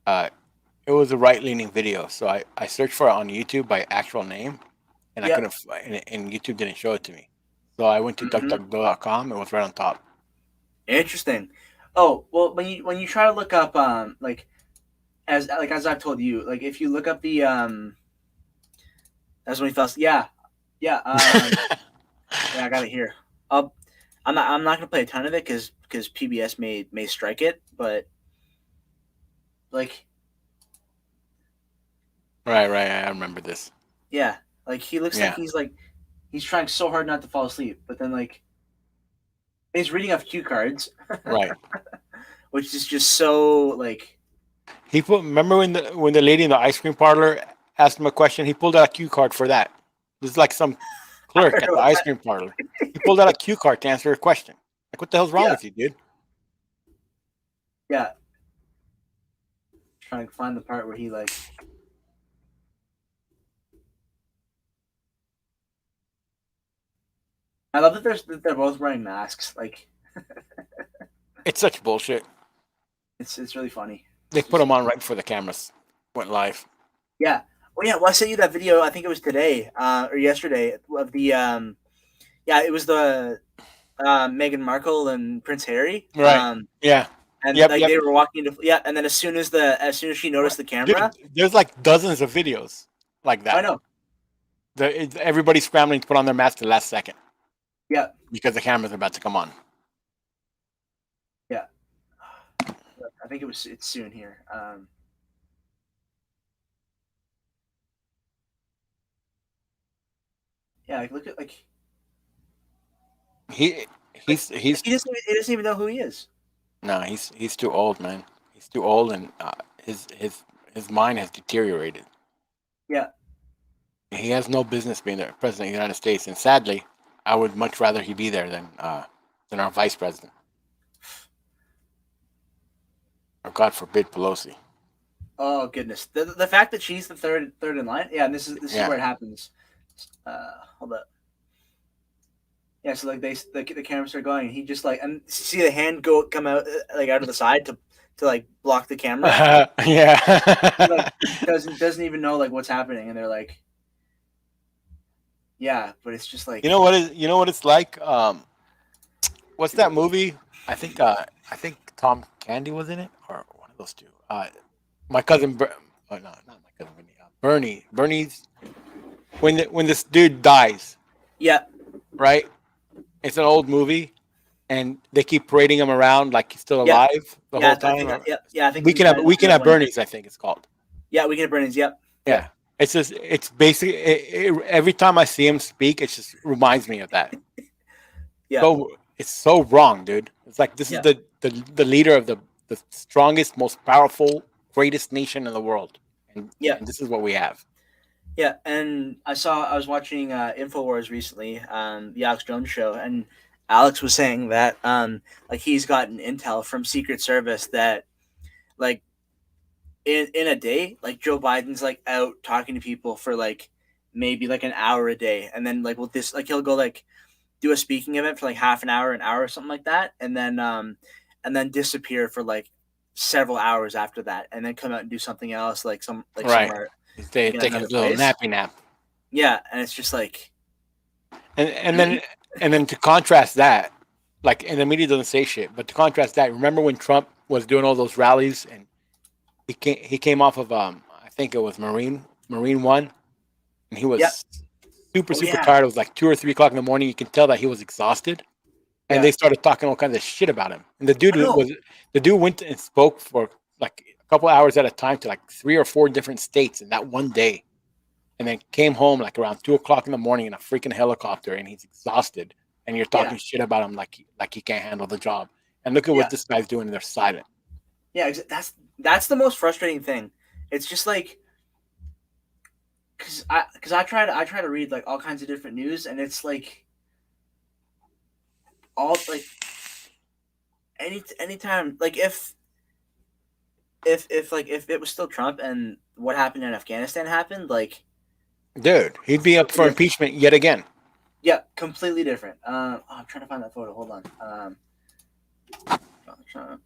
it was a right-leaning video. So I searched for it on YouTube by actual name, and I Yep. couldn't. And YouTube didn't show it to me. So I went to DuckDuckGo.com. It was right on top. Interesting. Oh well, when you try to look up as I've told you, like if you look up the that's when he fell. Yeah, yeah. Yeah, I got it here. I'm not gonna play a ton of it because PBS may strike it, but like Right. I remember this. yeah, like he looks Yeah. like he's trying so hard not to fall asleep, but then like he's reading off cue cards, Right. which is just so like Remember when the lady in the ice cream parlor asked him a question? He pulled out a cue card for that. This is like some I clerk heard at the about ice that. cream parlor. He pulled out a cue card to answer a question. Like, what the hell's wrong Yeah. with you, dude? Yeah, trying to find the part where he like. I love that they're both wearing masks. Like It's such bullshit. it's really funny. They put them on right before the cameras went live. Yeah. Well, yeah. Well, I sent you that video. I think it was today or yesterday of the yeah, it was the Meghan Markle and Prince Harry. Right. Yeah. And Yep. like Yep. they were walking into and then as soon as she noticed the camera, Dude, there's like dozens of videos like I that. know. Everybody's scrambling to put on their mask the last second Yeah. because the cameras are about to come on. Yeah. I think it's soon here. Yeah, like look at like He's he doesn't even know who he is. no, he's too old, man. He's too old, and his mind has deteriorated. Yeah. He has no business being the president of the United States, and sadly, I would much rather he be there than our vice president, or God forbid, Pelosi. Oh goodness, the fact that she's the third in line. Yeah, and this is Yeah. where it happens. Hold up. Yeah, so like the cameras are going, and he just like and see the hand come out like out of the side to like block the camera. Yeah. He, like doesn't even know like what's happening, and they're like, yeah, but it's just like You know what it's like. What's that movie? I think Tom Candy was in it, or one of those two. My cousin. Oh no, not my cousin Bernie. Bernie's when this dude dies, yeah, right? It's an old movie, and they keep parading him around like he's still Yeah. alive the Yeah, whole I time. think. Yeah, I think We can have that one. Bernie's, I think it's called. Yeah, Weekend at Bernie's. Yep. Yeah, it's just it's basically every time I see him speak, it just reminds me of that. Yeah. So it's so wrong, dude. It's like this is Yeah. the leader of the strongest, most powerful, greatest nation in the world, and this is what we have. Yeah, and I was watching Infowars recently, the Alex Jones show, and Alex was saying that like he's gotten intel from Secret Service that like in a day, like Joe Biden's like out talking to people for like maybe like an hour a day, and then like with this like he'll go like do a speaking event for like half an hour or something like that, and then disappear for like several hours after that, and then come out and do something else like Right. somewhere They in take a another little place. nappy nap. Yeah, and it's just like and then to contrast that, like, and the media doesn't say shit, but to contrast that, remember when Trump was doing all those rallies and he came off of I think it was Marine One, and he was super tired. It was like 2 or 3 o'clock in the morning. You can tell that he was exhausted, and they started talking all kinds of shit about him. And the dude went and spoke for like a couple hours at a time to like 3 or 4 different states in that one day, and then came home like around 2 o'clock in the morning in a freaking helicopter, and he's exhausted. And you're talking shit about him like he can't handle the job. And look at what this guy's doing. And they're silent. Yeah, that's the most frustrating thing. It's just like because I try to read like all kinds of different news, and it's like all like anytime like if it was still Trump and what happened in Afghanistan happened, like dude, he'd be up for impeachment yet again. Yeah, completely different. I'm trying to find that photo. Hold on. Trump.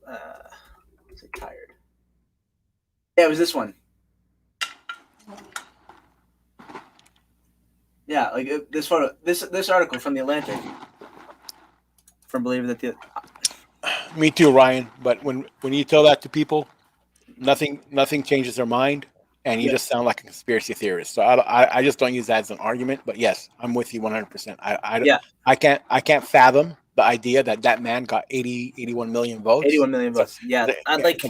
Is it tired? Yeah, it was this one. Yeah, like this photo, this article from the Atlantic, from believing that the. Me too, Ryan. But when you tell that to people, nothing changes their mind, and you just sound like a conspiracy theorist. So I just don't use that as an argument. But yes, I'm with you 100%. I can't fathom the idea that man got 81 million votes. 81 million votes. Yeah, I'd like.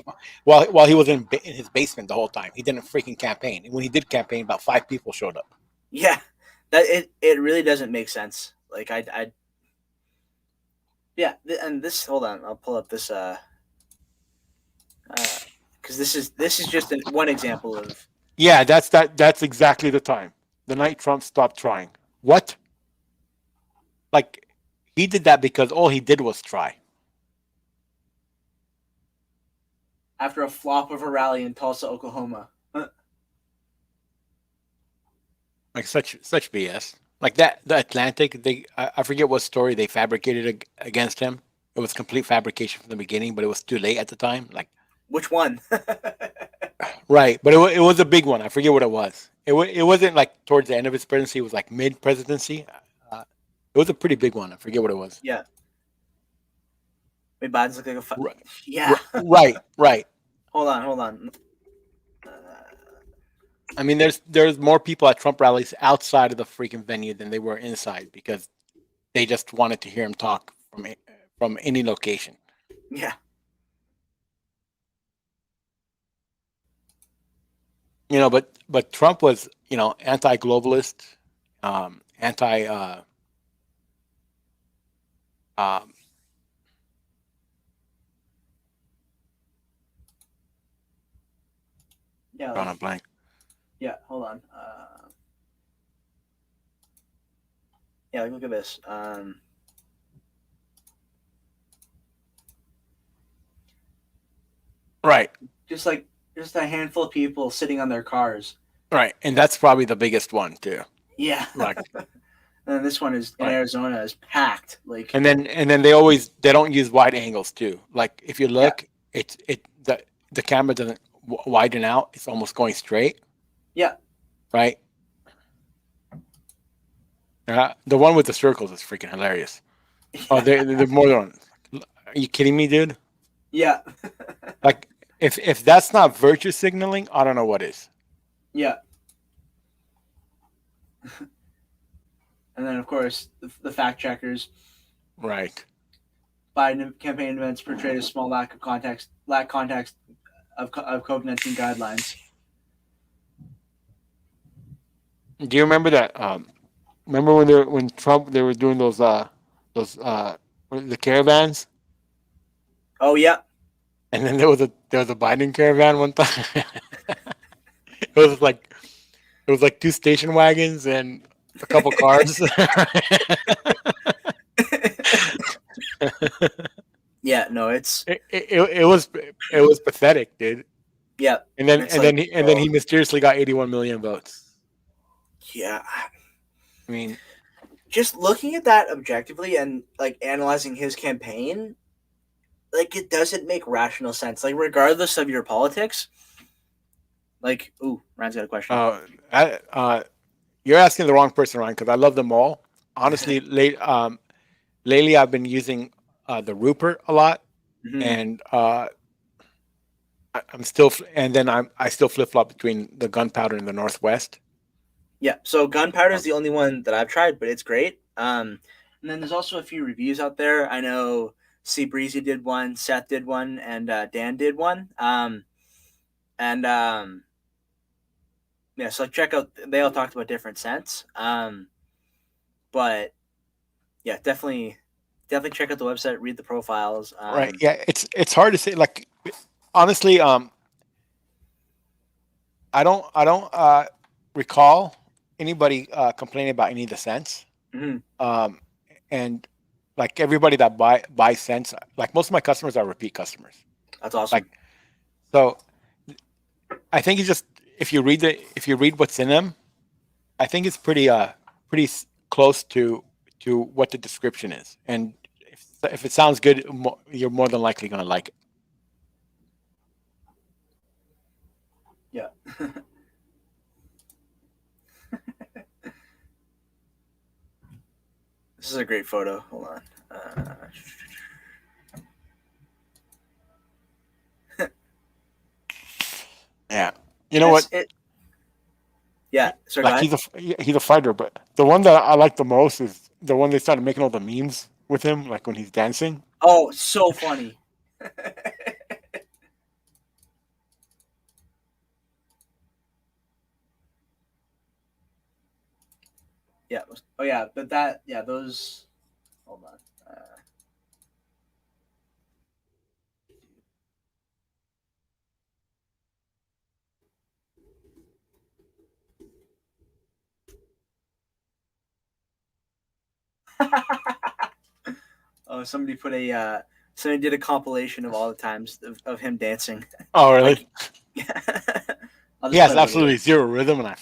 While he was in his basement the whole time, he didn't freaking campaign. And when he did campaign, about 5 people showed up. Yeah, that it really doesn't make sense. Like I. Yeah, and this. Hold on, I'll pull up this. Because this is just one example of. Yeah, that's exactly the time. The night Trump stopped trying. What? Like, he did that because all he did was try. After a flop of a rally in Tulsa, Oklahoma. Like such BS. Like that, the Atlantic. I forget what story they fabricated against him. It was complete fabrication from the beginning, but it was too late at the time. Like, which one? Right, but it was a big one. I forget what it was. It wasn't like towards the end of his presidency. It was like mid presidency. It was a pretty big one. I forget what it was. Yeah. Wait, Biden's looking like a right. Yeah. Right. Hold on. I mean, there's more people at Trump rallies outside of the freaking venue than they were inside because they just wanted to hear him talk from any location. Yeah. You know, but Trump was, anti-globalist, anti. Yeah. Drawing a blank. Yeah. Hold on. Yeah. Like, look at this. Right. Just a handful of people sitting on their cars. Right, and that's probably the biggest one too. Yeah. Like, and this one is in Arizona is packed. Like, and then they don't use wide angles too. Like if you look, the camera doesn't widen out. It's almost going straight. Yeah. Right. The one with the circles is freaking hilarious. Yeah. Oh, they're more than. Are you kidding me, dude? Yeah. Like if that's not virtue signaling, I don't know what is. Yeah. And then of course the fact checkers. Right. Biden campaign events portrayed a small lack context of COVID-19 guidelines. Do you remember that? Remember when Trump they were doing those the caravans, Oh yeah, and then there was a Biden caravan one time. it was like it was like two station wagons and a couple cars. yeah. No, it's it was pathetic, dude. yeah, And then it's and like then he, and then he mysteriously got 81 million votes. yeah. I mean, Just looking at that objectively and like analyzing his campaign, like it doesn't make rational sense. Like regardless of your politics, like Ryan's got a question. you're asking the wrong person, Ryan, because I love them all. Honestly, lately I've been using the Rupert a lot, Mhm. and I'm still, and then I still flip flop between the Gunpowder and the Northwest. Yeah, so Gunpowder is the only one that I've tried, but it's great. And then there's also a few reviews out there. I know C Breezy did one, Seth did one, and Dan did one. Yeah, so check out. They all talked about different scents. But yeah, definitely check out the website, read the profiles. Right? Yeah, it's hard to say. Like, honestly, I don't recall anybody complaining about any of the scents. Mhm. And like everybody that buys scents, like most of my customers are repeat customers. That's awesome. Like, so I think it's just if you read what's in them, I think it's pretty close to what the description is, and if it sounds good, you're more than likely gonna like it. Yeah. This is a great photo. Hold on. Yeah, you know what? Yeah, so like he's a fighter, but the one that I like the most is the one they started making all the memes with him, like when he's dancing. Oh, so funny. Yeah. Oh yeah, but those. Hold on. Oh, somebody did a compilation of all the times of him dancing. Oh, really? Like, he has absolutely zero rhythm, but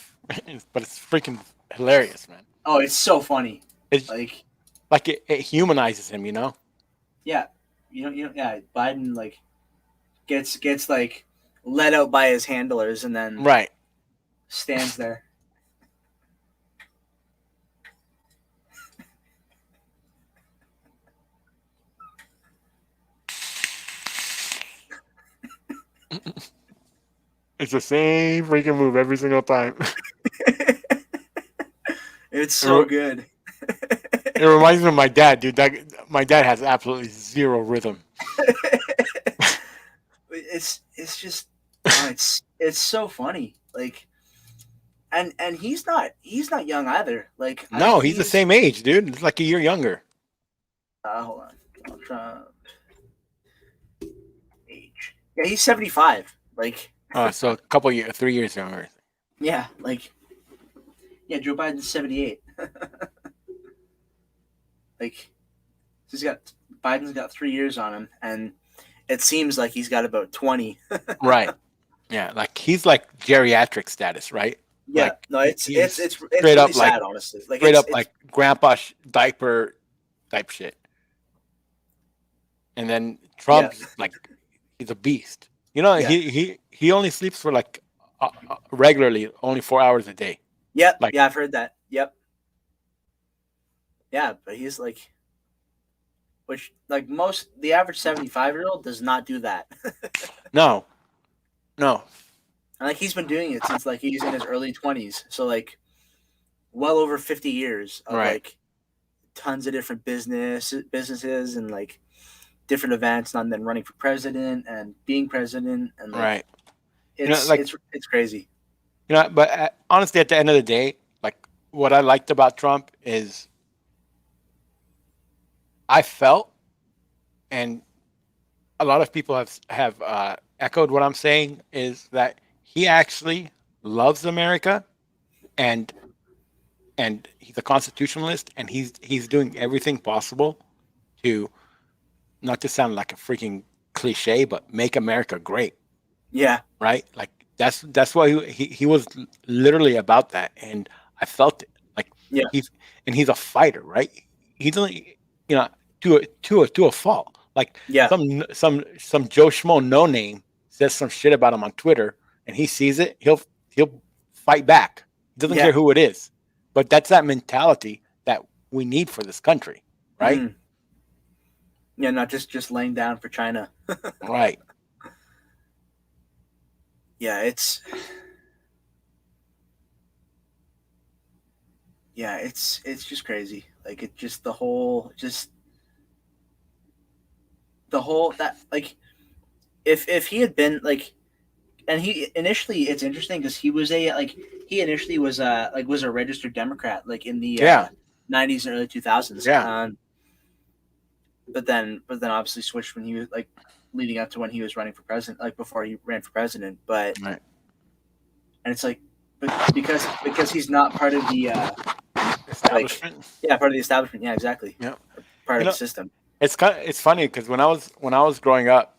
it's freaking hilarious, man. Oh, it's so funny. It's like it humanizes him, you know? Yeah, yeah. Biden like gets like let out by his handlers and then right stands there. It's the same freaking move every single time. It's so good. It reminds me of my dad, dude. My dad has absolutely zero rhythm. It's just it's so funny. Like, and he's not young either. Like, no, he's the same age, dude. It's like a year younger. Hold on, I'll try age. Yeah, he's 75. Like, so a couple years, 3 years younger. Yeah, like, yeah, Joe Biden's 78. Like, Biden's got 3 years on him, and it seems like he's got about 20. Right. Yeah, like he's like geriatric status, right? Yeah, like, no, it's straight really up sad, like honestly. Like straight up like grandpa diaper type shit. And then Trump's like he's a beast. You know, he only sleeps for like regularly only 4 hours a day. Yep. Like, yeah, I've heard that. Yep. Yeah, but he's like, which like the average 75-year-old does not do that. No. And like he's been doing it since like he's in his early 20s, so like well over 50 years of like tons of different businesses and like different events, and then running for president and being president, and like Right. it's Like it's crazy. but honestly, at the end of the day, like what I liked about Trump is I felt, and a lot of people have echoed what I'm saying, is that he actually loves America, and he's a constitutionalist, and he's doing everything possible to, not to sound like a freaking cliche, but make America great, Yeah, right? Like that's why he was literally about that, and I felt it. Like yeah, he's a fighter, right? He's only, to a fault. Like yeah, some Joe Schmo no name says some shit about him on Twitter, and he sees it, he'll fight back. He doesn't care yeah. who it is. But that's that mentality that we need for this country, right? Mm. Yeah, not just laying down for China. Right. Yeah, it's just crazy. Like it just the whole that like if he had been like, and he initially, it's interesting because he initially was was a registered Democrat like in the Yeah. 90s and early 2000s. Yeah. But then obviously switched when he was like leading up to when he was running for president, like before he ran for president. But Right. and it's like, but because he's not part of the Establishment. part of the establishment. Yeah, exactly. Yeah. Part You of know, the system. it's funny because when I was growing up,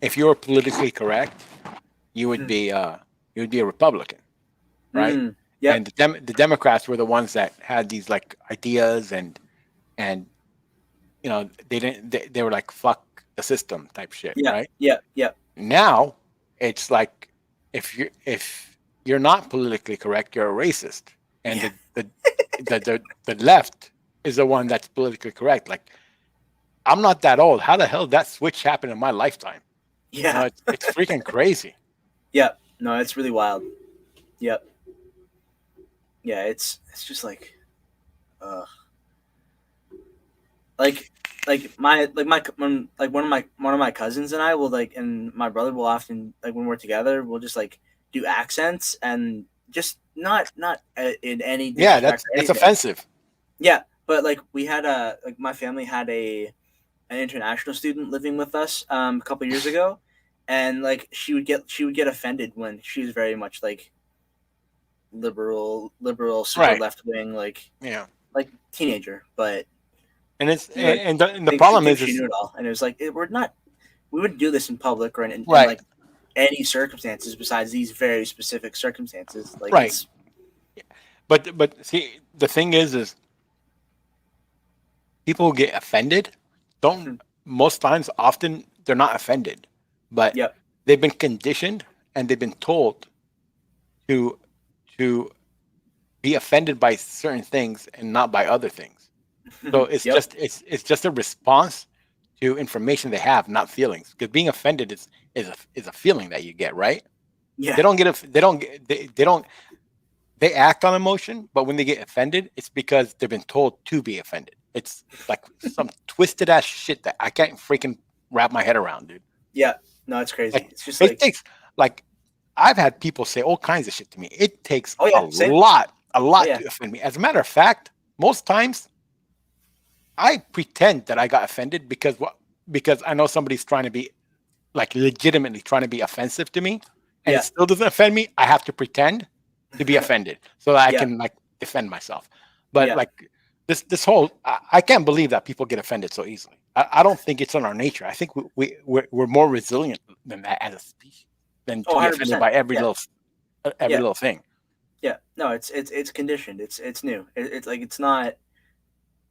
if you were politically correct, you would be a Republican, right? Mm, yep. And the Democrats were the ones that had these like ideas, and they were like fuck the system type shit, Yeah. right? Yeah. Yeah. Now it's like if you're not politically correct, you're a racist, and Yeah. the left is the one that's politically correct. Like, I'm not that old. How the hell did that switch happen in my lifetime? Yeah. It's freaking crazy. Yep. No, it's really wild. Yep. Yeah, it's just like, uh, when like one of my cousins and I will like, and my brother will often like when we're together, we'll just like do accents and just not in any Yeah, disrespect or that's anything. offensive. Yeah, but like we had my family had an international student living with us a couple years ago, and like she would get offended when she was very much like liberal, super Right. left wing, Yeah. like teenager, but And it's you know, and the think she problem thinks is she knew it all, and it was like we wouldn't do this in public or in right. like any circumstances besides these very specific circumstances. Like Right. it's But see, the thing is people who get offended don't, most times, often they're not offended, but yep, they've been conditioned and they've been told to be offended by certain things and not by other things. So it's yep, it's just a response to information they have, not feelings. Because being offended is a feeling that you get, right? yeah, They don't get they don't they act on emotion, but when they get offended, it's because they've been told to be offended. It's like some twisted ass shit that I can't freaking wrap my head around, dude. yeah. No, it's crazy. Like, It's just it like, takes, like, I've had people say all kinds of shit to me. It takes oh yeah, same. a lot Yeah. to offend me. As a matter of fact, most times I pretend that I got offended because I know somebody's trying to be like legitimately trying to be offensive to me, and Yeah. it still doesn't offend me. I have to pretend to be offended so that I Yeah. can like defend myself. But Yeah. like this whole, I can't believe that people get offended so easily. I don't think it's in our nature. I think we're more resilient than that as a species than to Oh, be offended 100%. by every Yeah. Yeah. little thing. Yeah, no, it's conditioned. It's new. It's like it's not.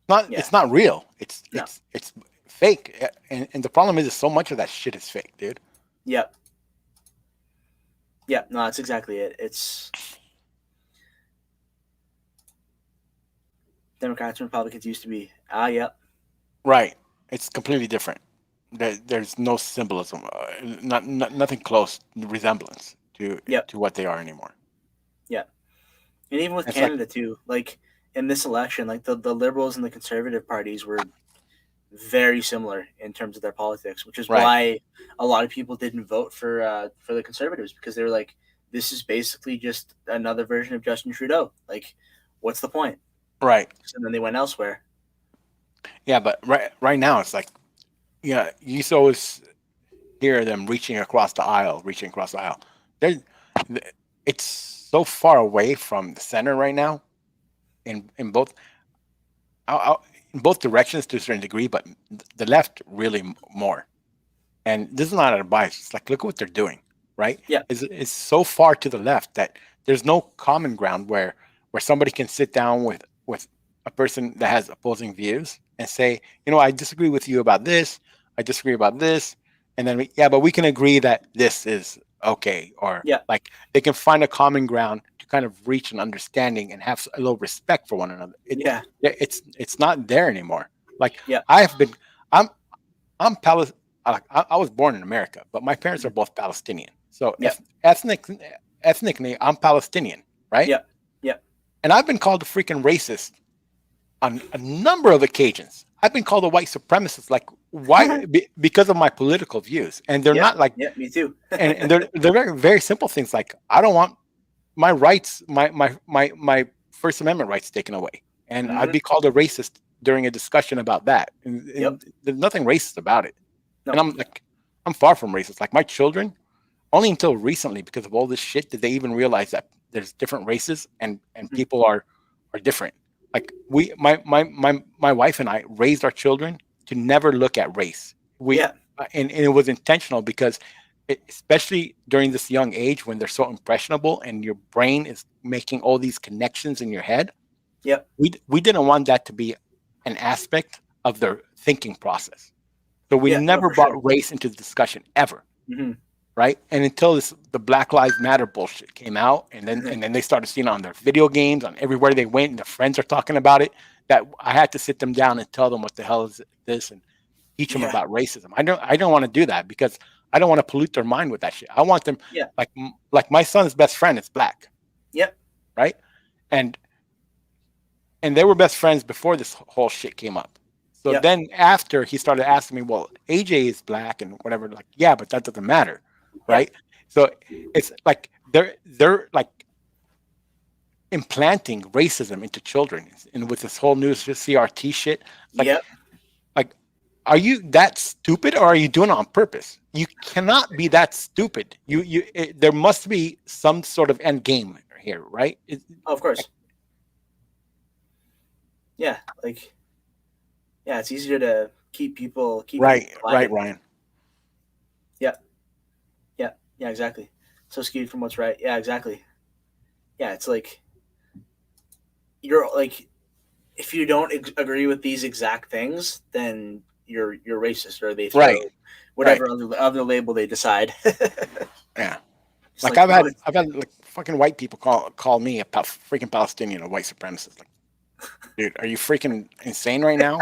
Not Yeah. It's not real. No. It's fake. And the problem is so much of that shit is fake, dude. Yep. Yeah, no, that's exactly it. It's Democrats and Republicans used to be. Yep. Right. It's completely different. There's no symbolism, nothing close resemblance Yep. to what they are anymore. Yeah, and even with It's Canada too, like in this election, like the Liberals and the Conservative parties were very similar in terms of their politics, which is Right. why a lot of people didn't vote for the Conservatives, because they were like, this is basically just another version of Justin Trudeau. Like, what's the point? Right. And then they went elsewhere. Yeah, but right now it's like, yeah, you always hear them reaching across the aisle. They're, it's so far away from the center right now, in both in both directions to a certain degree, but the left really more. And this is not a bias. It's like, look at what they're doing, right? Yeah. It's so far to the left that there's no common ground where somebody can sit down with a person that has opposing views and say, I disagree with you about this. I disagree about this. And then, but we can agree that this is okay. Or like they can find a common ground to kind of reach an understanding and have a little respect for one another. It's not there anymore. Like I'm Palestinian. I was born in America, but my parents are both Palestinian. So ethnically, I'm Palestinian, right? Yeah. And I've been called a freaking racist on a number of occasions. I've been called a white supremacist, like why? Because of my political views, and they're not like me too. and they're very, very simple things, like I don't want my rights, my First Amendment rights taken away, and I'd be called a racist during a discussion about that. And there's nothing racist about it. No. And I'm like, I'm far from racist. Like my children, only until recently, because of all this shit, did they even realize that there's different races and people are different. Like my wife and I raised our children to never look at race. And it was intentional because especially during this young age when they're so impressionable and your brain is making all these connections in your head. We didn't want that to be an aspect of their thinking process. So we never brought race into the discussion ever. Right. And until the Black Lives Matter bullshit came out, and then they started seeing it on their video games, on everywhere they went, and their friends are talking about it, that I had to sit them down and tell them what the hell is this and teach them about racism. I don't want to do that because I don't want to pollute their mind with that shit. I want them like my son's best friend is black. Right. And they were best friends before this whole shit came up. So then after he started asking me, well, AJ is black and whatever, like, yeah, but that doesn't matter. Right. So it's like they're like implanting racism into children, and with this whole new CRT shit. Like, like, are you that stupid or are you doing it on purpose? You cannot be that stupid. There must be some sort of end game here, right? Of course. It's easier to keep people right, Ryan. Yeah, exactly. So skewed from what's right. Yeah, exactly. Yeah, it's like you're like, if you don't agree with these exact things, then you're racist, or they throw whatever other label they decide. Yeah. Like I've had like fucking white people call me a freaking Palestinian, a white supremacist. Like, dude, are you freaking insane right now?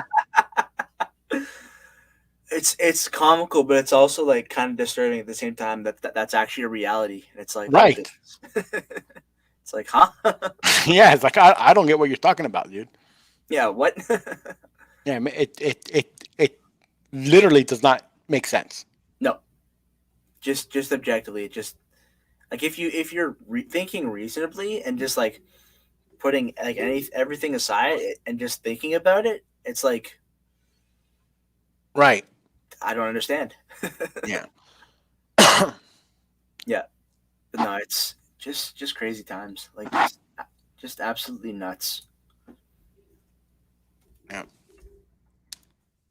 It's comical, but it's also like kind of disturbing at the same time that's actually a reality. And it's like, right. It's like, huh? Yeah, it's like I don't get what you're talking about, dude. Yeah, what? Yeah, it literally does not make sense. No, just objectively, just like if you're thinking reasonably and just like putting like everything aside and just thinking about it, it's like, right. I don't understand. Yeah. Yeah. But no, it's just crazy times. Like just absolutely nuts. Yeah.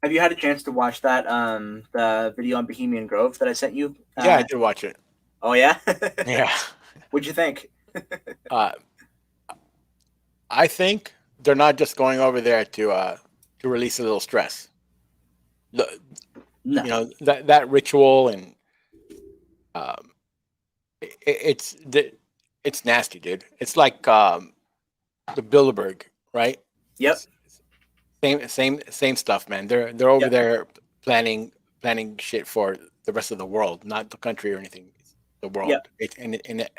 Have you had a chance to watch that the video on Bohemian Grove that I sent you? Yeah, I did watch it. Oh yeah? Yeah. What'd you think? I think they're not just going over there to release a little stress. No. You know, that ritual, and it's nasty, dude. It's like the Bilderberg, right? Yep. Same stuff, man. They're over there planning shit for the rest of the world, not the country or anything. It's the world. Yep.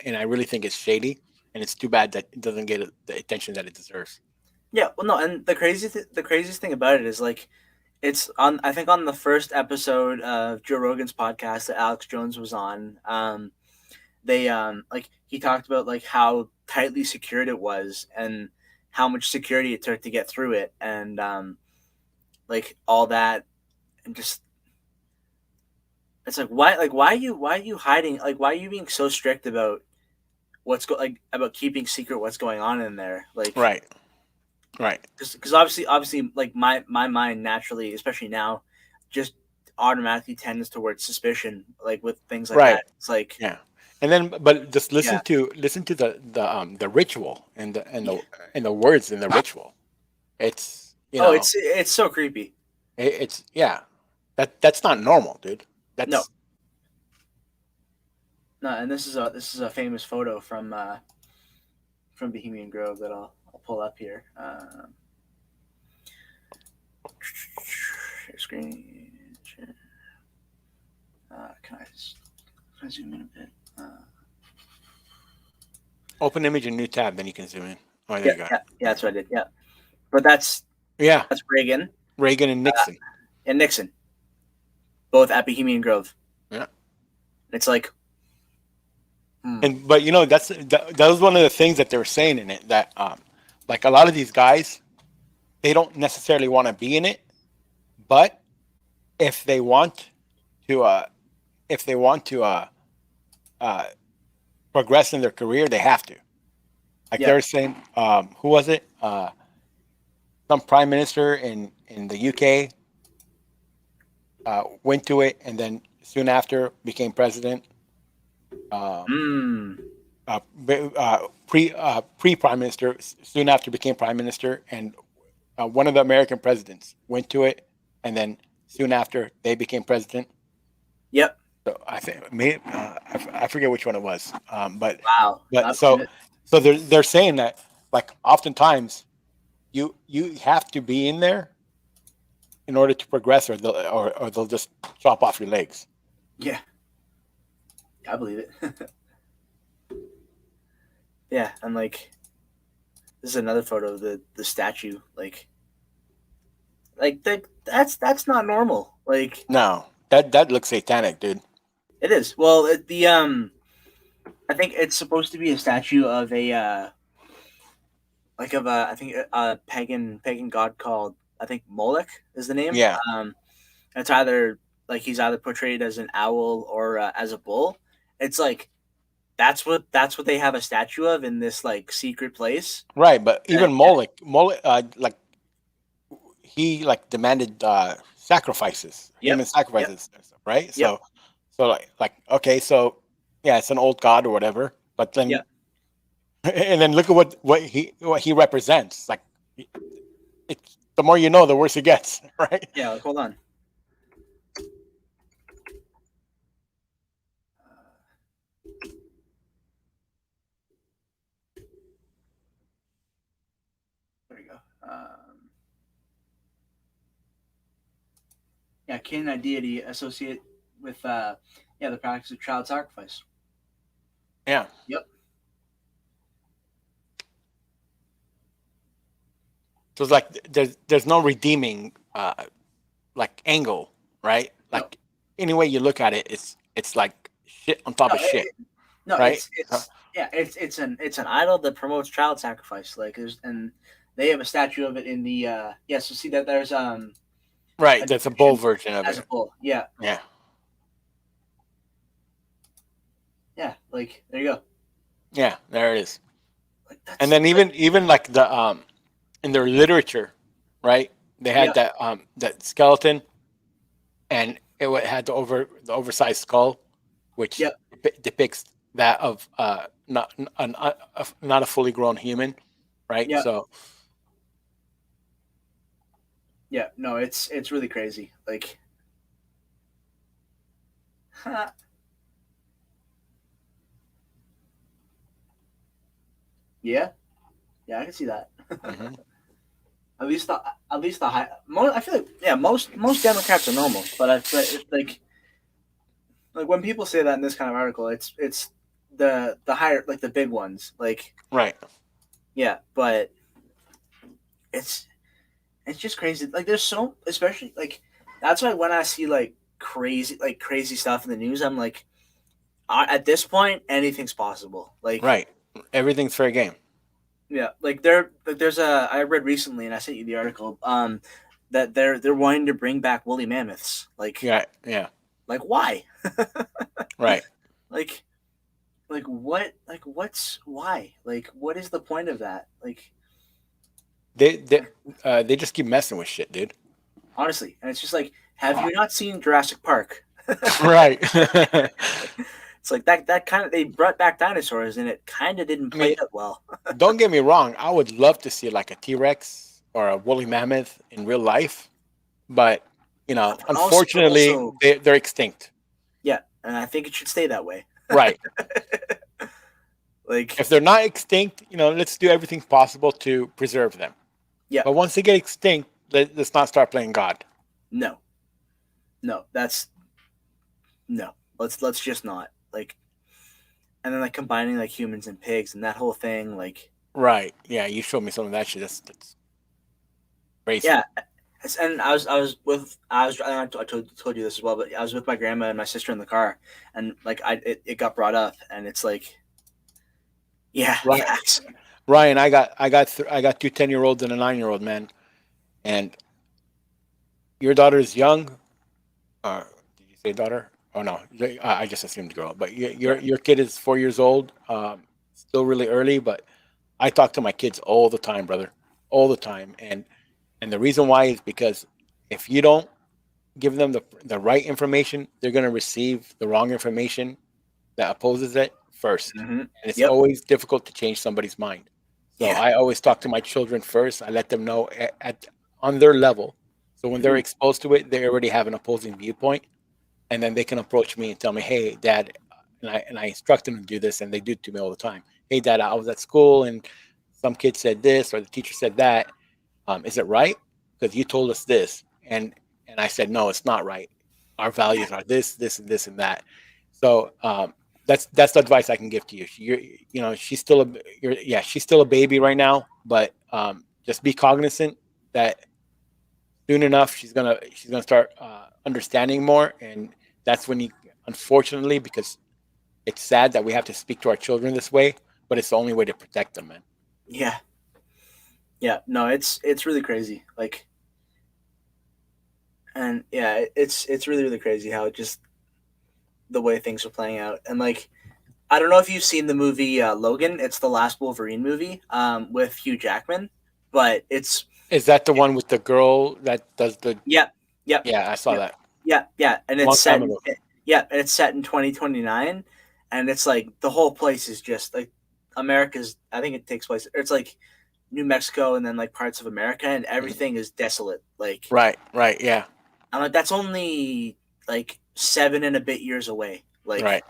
And I really think it's shady, and it's too bad that it doesn't get the attention that it deserves. Yeah, well, no, and the craziest thing about it is like, it's on. I think on the first episode of Joe Rogan's podcast that Alex Jones was on. They like he talked about like how tightly secured it was and how much security it took to get through it, and like all that, and just it's like why are you hiding, like why are you being so strict about about keeping secret what's going on in there, like Right. Right. because obviously like my mind naturally, especially now, just automatically tends towards suspicion, like with things like Right. that. It's like Yeah. And then, but just yeah, listen to the ritual yeah. and the words in the ritual. It's Oh, it's so creepy. it's yeah. That's not normal, dude. No, That's no, and this is a famous photo from Bohemian Grove that I'll pull up here. Share screen. Share. Can I zoom in a bit? open image in new tab, then you can zoom in. Oh, there Yeah, you go. yeah, yeah. That's what I did. Yeah, but that's Yeah, Reagan Reagan and Nixon. and Nixon, both at Bohemian Grove. Yeah. It's like, And but that was one of the things that they were saying in it, that like a lot of these guys, they don't necessarily want to be in it, but if they want to if they want to uh progress in their career, they have to. Like they yeah, were saying, who was it? Some prime minister in the UK went to it, and then soon after became president. mm, Pre prime minister, soon after became prime minister, and one of the American presidents went to it, and then soon after they became president. yep. So I think I forget which one it was, Wow. but so they're saying that, like, oftentimes you have to be in there in order to progress, or they'll just chop off your legs. Yeah, I believe it. Yeah, and like this is another photo of the statue. That's not normal. Like No, that looks satanic, dude. it is. Well, the I think it's supposed to be a statue of a like of a I think a pagan god called, I think Moloch is the name. Yeah, It's either like he's either portrayed as an owl or as a bull. It's like that's what they have a statue of in this like secret place. right. But Yeah, even Moloch, like he like demanded sacrifices, yep, human yep, sacrifices, and stuff, right? yep, So like okay, so yeah, it's an old god or whatever. But then yep. and then look at what he represents. Like, it's the more you know, the worse it gets, right? Yeah, like, hold on. There we go. Yeah, Canaanite deity associate with the practice of child sacrifice. Yeah. Yep. So it's like there's no redeeming like angle, right? No, Like any way you look at it, it's like shit on top no, of shit, no. right? It's yeah. It's an idol that promotes child sacrifice. Like and they have a statue of it in the yeah. So see that there's Right. a That's a bull depiction version of as a it. bull. Yeah, Yeah. yeah. Like there you go. Yeah. There it is. Like And that's then even like the in their literature, right? They had yeah, that skeleton, and had the oversized skull, which yeah, depicts that of not a fully grown human, right? yeah, So yeah. No, it's really crazy. Like yeah, yeah. I can see that. mhm. At least the high. I feel like yeah, most Democrats are normal, but like when people say that in this kind of article, it's the higher, like the big ones, like Right. yeah, but it's It's just crazy. Like there's so, especially like that's why when I see like crazy stuff in the news, I'm like, at this point, anything's possible. Like Right. Everything's fair game. yeah, there's I read recently, and I sent you the article. That they're wanting to bring back woolly mammoths. Like Yeah. Yeah. like why? Right. like what? Like what's why? Like what is the point of that? Like They just keep messing with shit, dude. honestly, and it's just like, have you not seen Jurassic Park? Right. It's like that kind of, they brought back dinosaurs and it kind of didn't play out well. Don't get me wrong. I would love to see like a T-Rex or a woolly mammoth in real life, but unfortunately, also- they're extinct. Yeah, and I think it should stay that way. Right. Like If they're not extinct, let's do everything possible to preserve them. yeah, But once they get extinct, let's not start playing God. no, that's no. Let's just not like. And then like combining like humans and pigs and that whole thing, like Right. Yeah, you showed me some of that shit. That's crazy. yeah. And I told you this as well, but I was with my grandma and my sister in the car, and like it got brought up, and it's like, yeah, Right. facts. Ryan, I got two 10-year-olds and a 9-year-old, man. And your daughter is young. Did you say daughter? Oh no, I just assumed girl. But your kid is 4 years old. Still really early, but I talk to my kids all the time, brother, all the time. And the reason why is because if you don't give them the right information, they're gonna receive the wrong information that opposes it first. Mm-hmm. And it's Yep. always difficult to change somebody's mind. So Yeah. I always talk to my children first. I let them know on their level. So when they're exposed to it, they already have an opposing viewpoint, and then they can approach me and tell me, "Hey, Dad," and I instruct them to do this, and they do it to me all the time. "Hey, Dad, I was at school, and some kid said this, or the teacher said that. Is it right? Because you told us this." And I said, "No, it's not right. Our values are this, this, and this, and that." So that's the advice I can give to you. She's still she's still a baby right now, but just be cognizant that soon enough she's gonna start understanding more, and that's when you, unfortunately, because it's sad that we have to speak to our children this way, but it's the only way to protect them, man. Yeah. Yeah. No, it's really crazy. Like, and yeah, it's really crazy how it just the way things are playing out, and like I don't know if you've seen the movie Logan. It's the last Wolverine movie with Hugh Jackman, but it's Is that the one with the girl that does the? yeah, Yeah, I saw that. yeah, and Long it's set time ago. and it's set in 2029, and it's like the whole place is just like America's. I think it takes place. It's like New Mexico and then like parts of America, and everything is desolate. Like Right, yeah, I'm like, that's only like 7 and a bit years away. Like right.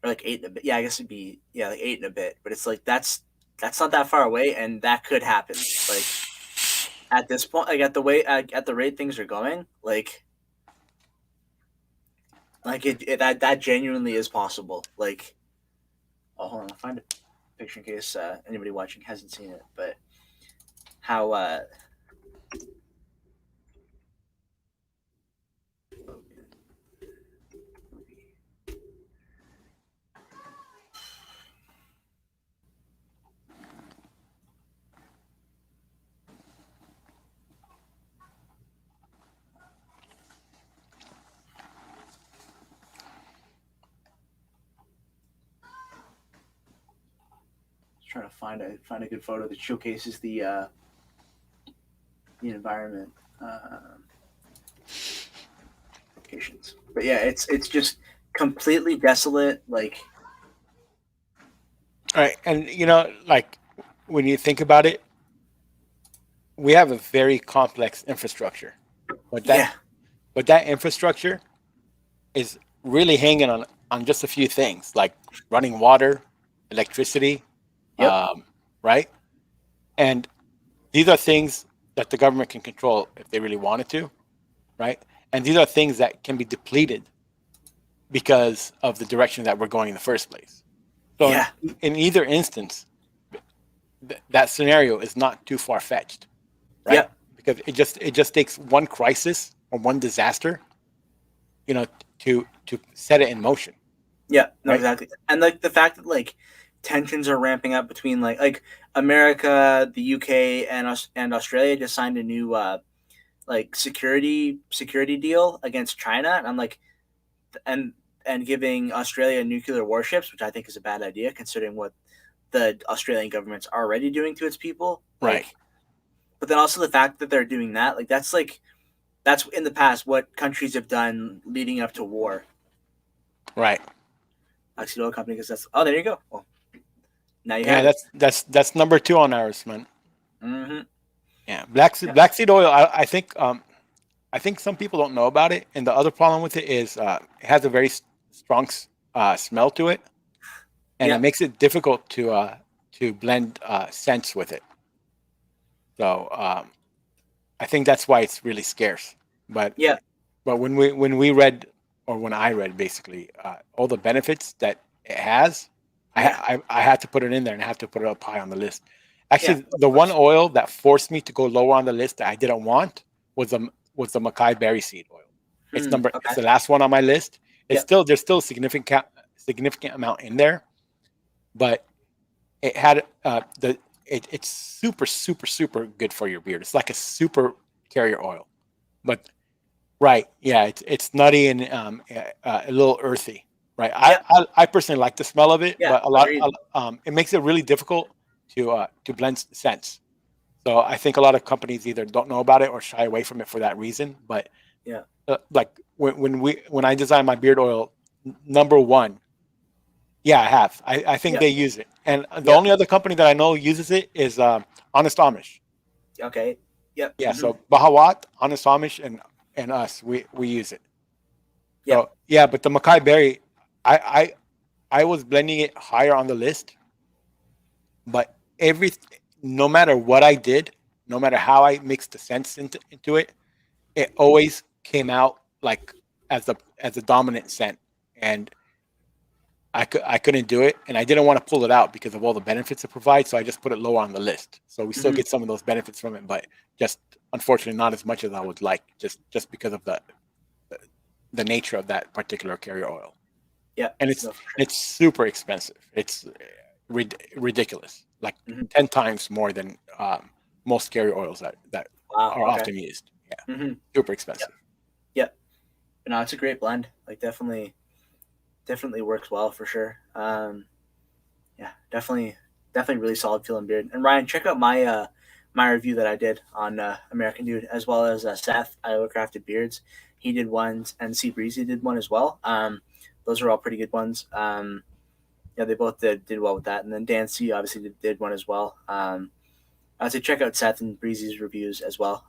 or like 8 and a bit. Yeah, I guess it'd be like 8 and a bit. But it's like that's not that far away, and that could happen. Like at this point, like at the rate things are going, like that genuinely is possible. Like, oh, hold on, I'll find a picture in case anybody watching hasn't seen it. But how trying to find a good photo that showcases the environment locations. But yeah, it's just completely desolate. Like, All right, and like when you think about it, we have a very complex infrastructure, but that infrastructure is really hanging on just a few things, like running water, electricity, Yep. right? And these are things that the government can control if they really wanted to, right? And these are things that can be depleted because of the direction that we're going in the first place. So Yeah. in either instance, that scenario is not too far-fetched. right? Yeah. Because it just takes one crisis or one disaster, to set it in motion, Yeah, no, right? exactly. And like the fact that like tensions are ramping up between like America, the UK, and Australia just signed a new like security deal against China, and I'm like, and giving Australia nuclear warships, which I think is a bad idea considering what the Australian government's already doing to its people. Right. Like, but then also the fact that they're doing that, like that's in the past what countries have done leading up to war. Right. Oxy Oil Company, because that's there you go. Well, now you Yeah, have it. that's number 2 on ours, man. Mm-hmm. Yeah, Yeah. black seed oil. I think some people don't know about it, and the other problem with it is it has a very strong smell to it, and Yeah. it makes it difficult to blend scents with it. So I think that's why it's really scarce. But Yeah. when we read, or when I read, basically all the benefits that it has, Yeah. I had to put it in there, and I had to put it up high on the list. Yeah. Actually, the one oil that forced me to go lower on the list that I didn't want was the Makai berry seed oil. It's Okay. the last one on my list. Yeah. There's still significant amount in there, but it had it's super super super good for your beard. It's like a super carrier oil, but right, yeah, it's nutty and a little earthy. Right, Yeah. I personally like the smell of it, Yeah. but Agreed. it makes it really difficult to blend scents. So I think a lot of companies either don't know about it or shy away from it for that reason. But Yeah. like when I design my beard oil, number one, yeah, I have. I think Yeah. they use it, and the Yeah. only other company that I know uses it is Honest Amish. Okay. Yep. Yeah, Mm-hmm. so Bahawat, Honest Amish, and us, we use it. Yep. So yeah, but the Makai berry, I I was blending it higher on the list, but no matter what I did, no matter how I mixed the scents into it, it always came out like as a dominant scent, and I couldn't do it, and I didn't want to pull it out because of all the benefits it provides. So I just put it lower on the list. So we still Mm-hmm. get some of those benefits from it, but just unfortunately not as much as I would like, just because of the nature of that particular carrier oil. Yeah. And No, for sure. it's super expensive. It's ridiculous, like Mm-hmm. 10 times more than most carrier oils that Wow. are Okay. often used. Yeah, Mm-hmm. super expensive. Yep. But no, it's a great blend. Like definitely works well for sure. Yeah, definitely really solid feeling beard. And Ryan, check out my review that I did on American Dude, as well as Seth Iowa Crafted Beards. He did one, and C Breezy did one as well. Those are all pretty good ones. Yeah, they both did well with that. And then Dan C obviously did one as well. I'd say check out Seth and Breezy's reviews as well.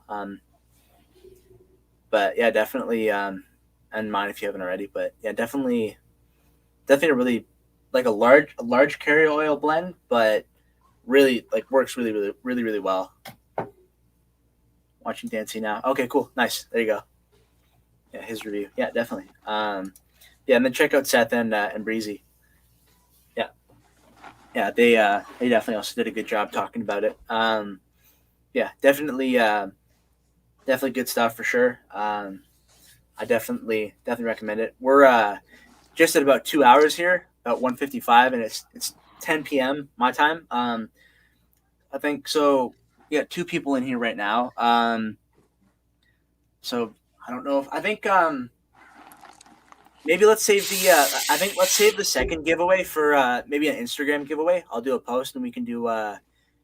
But yeah, definitely, and mine if you haven't already. But yeah, definitely a really like a large carrier oil blend, but really like works really well. Watching Dan C now. Okay, cool, nice. There you go. Yeah, his review. Yeah, definitely. Yeah, and then check out Seth and Breezy. Yeah, yeah, they definitely also did a good job talking about it. Yeah, definitely good stuff for sure. I definitely recommend it. We're just at about 2 hours here, about 1:55, and it's 10 p.m. my time. I think so. We got two people in here right now. So I don't know if I think maybe let's save the I think let's save the second giveaway for maybe an Instagram giveaway. I'll do a post and we can do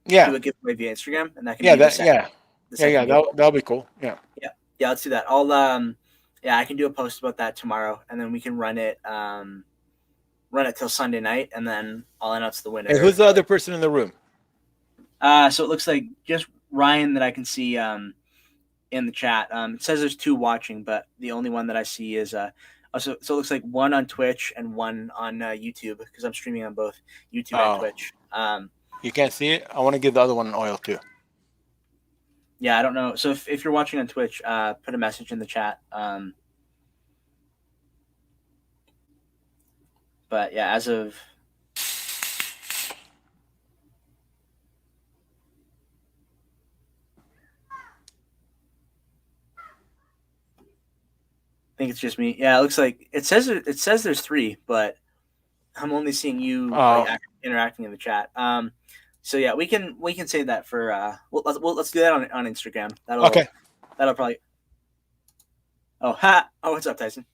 Yeah, a giveaway via Instagram, and that can yeah, be that yeah, the yeah, second yeah. giveaway. That'll be cool. Yeah. Yeah, yeah, let's do that. I'll yeah, I can do a post about that tomorrow, and then we can run it till Sunday night, and then I'll announce the winner. And who's the other person in the room? So it looks like just Ryan that I can see in the chat. It says there's two watching, but the only one that I see is so it looks like one on Twitch and one on YouTube, because I'm streaming on both YouTube and Twitch. You can't see it. I want to give the other one an oil too. Yeah, I don't know. So if you're watching on Twitch, put a message in the chat. But yeah, as of think it's just me. Yeah, it looks like it says there's 3, but I'm only seeing you interacting in the chat. So yeah, we can save that for let's do that on Instagram. That'll probably. Oh, what's up, Tyson?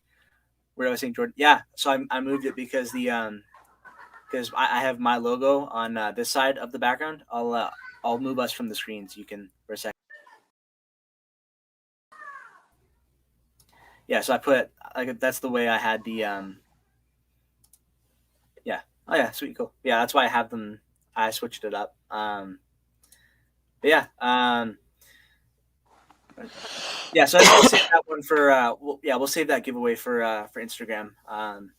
Where I was saying Jordan. Yeah, so I moved it because because I have my logo on this side of the background. I'll move us from the screen so you can for a second. Yeah, so I put that's the way I had the yeah. Oh yeah, sweet, cool. Yeah, that's why I have them. I switched it up. But yeah. Yeah, so I'll save that one for we'll save that giveaway for Instagram. And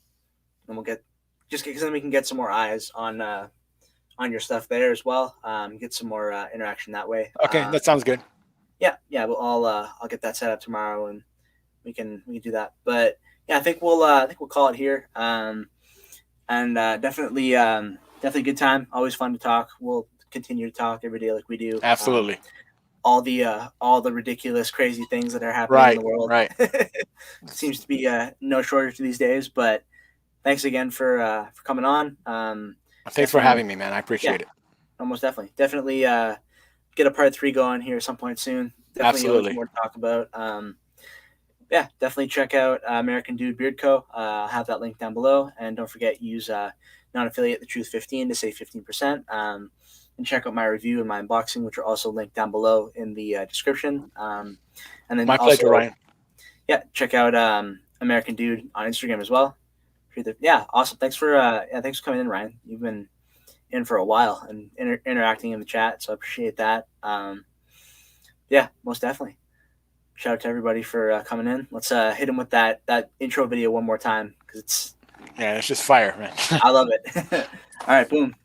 we'll get because then we can get some more eyes on your stuff there as well. Get some more interaction that way. Okay, that sounds good. Yeah. Well, I'll get that set up tomorrow and we can do that. But yeah, I think we'll call it here. And definitely good time. Always fun to talk. We'll continue to talk every day like we do. Absolutely. All the ridiculous, crazy things that are happening in the world. Right. Seems to be no shortage these days. But thanks again for coming on. Thanks for having me, man. I appreciate it. Almost definitely get a part 3 going here at some point soon. Absolutely. More to talk about. Yeah, definitely check out American Dude Beard Co. I'll have that link down below, and don't forget use non-affiliate the Truth 15 to save 15%. And check out my review and my unboxing, which are also linked down below in the description. And then my pleasure, Ryan. Yeah, check out American Dude on Instagram as well. Yeah, awesome. Thanks for coming in, Ryan. You've been in for a while and interacting in the chat, so I appreciate that. Yeah, most definitely. Shout out to everybody for coming in. Let's hit him with that intro video one more time because it's just fire, man. I love it. All right, boom.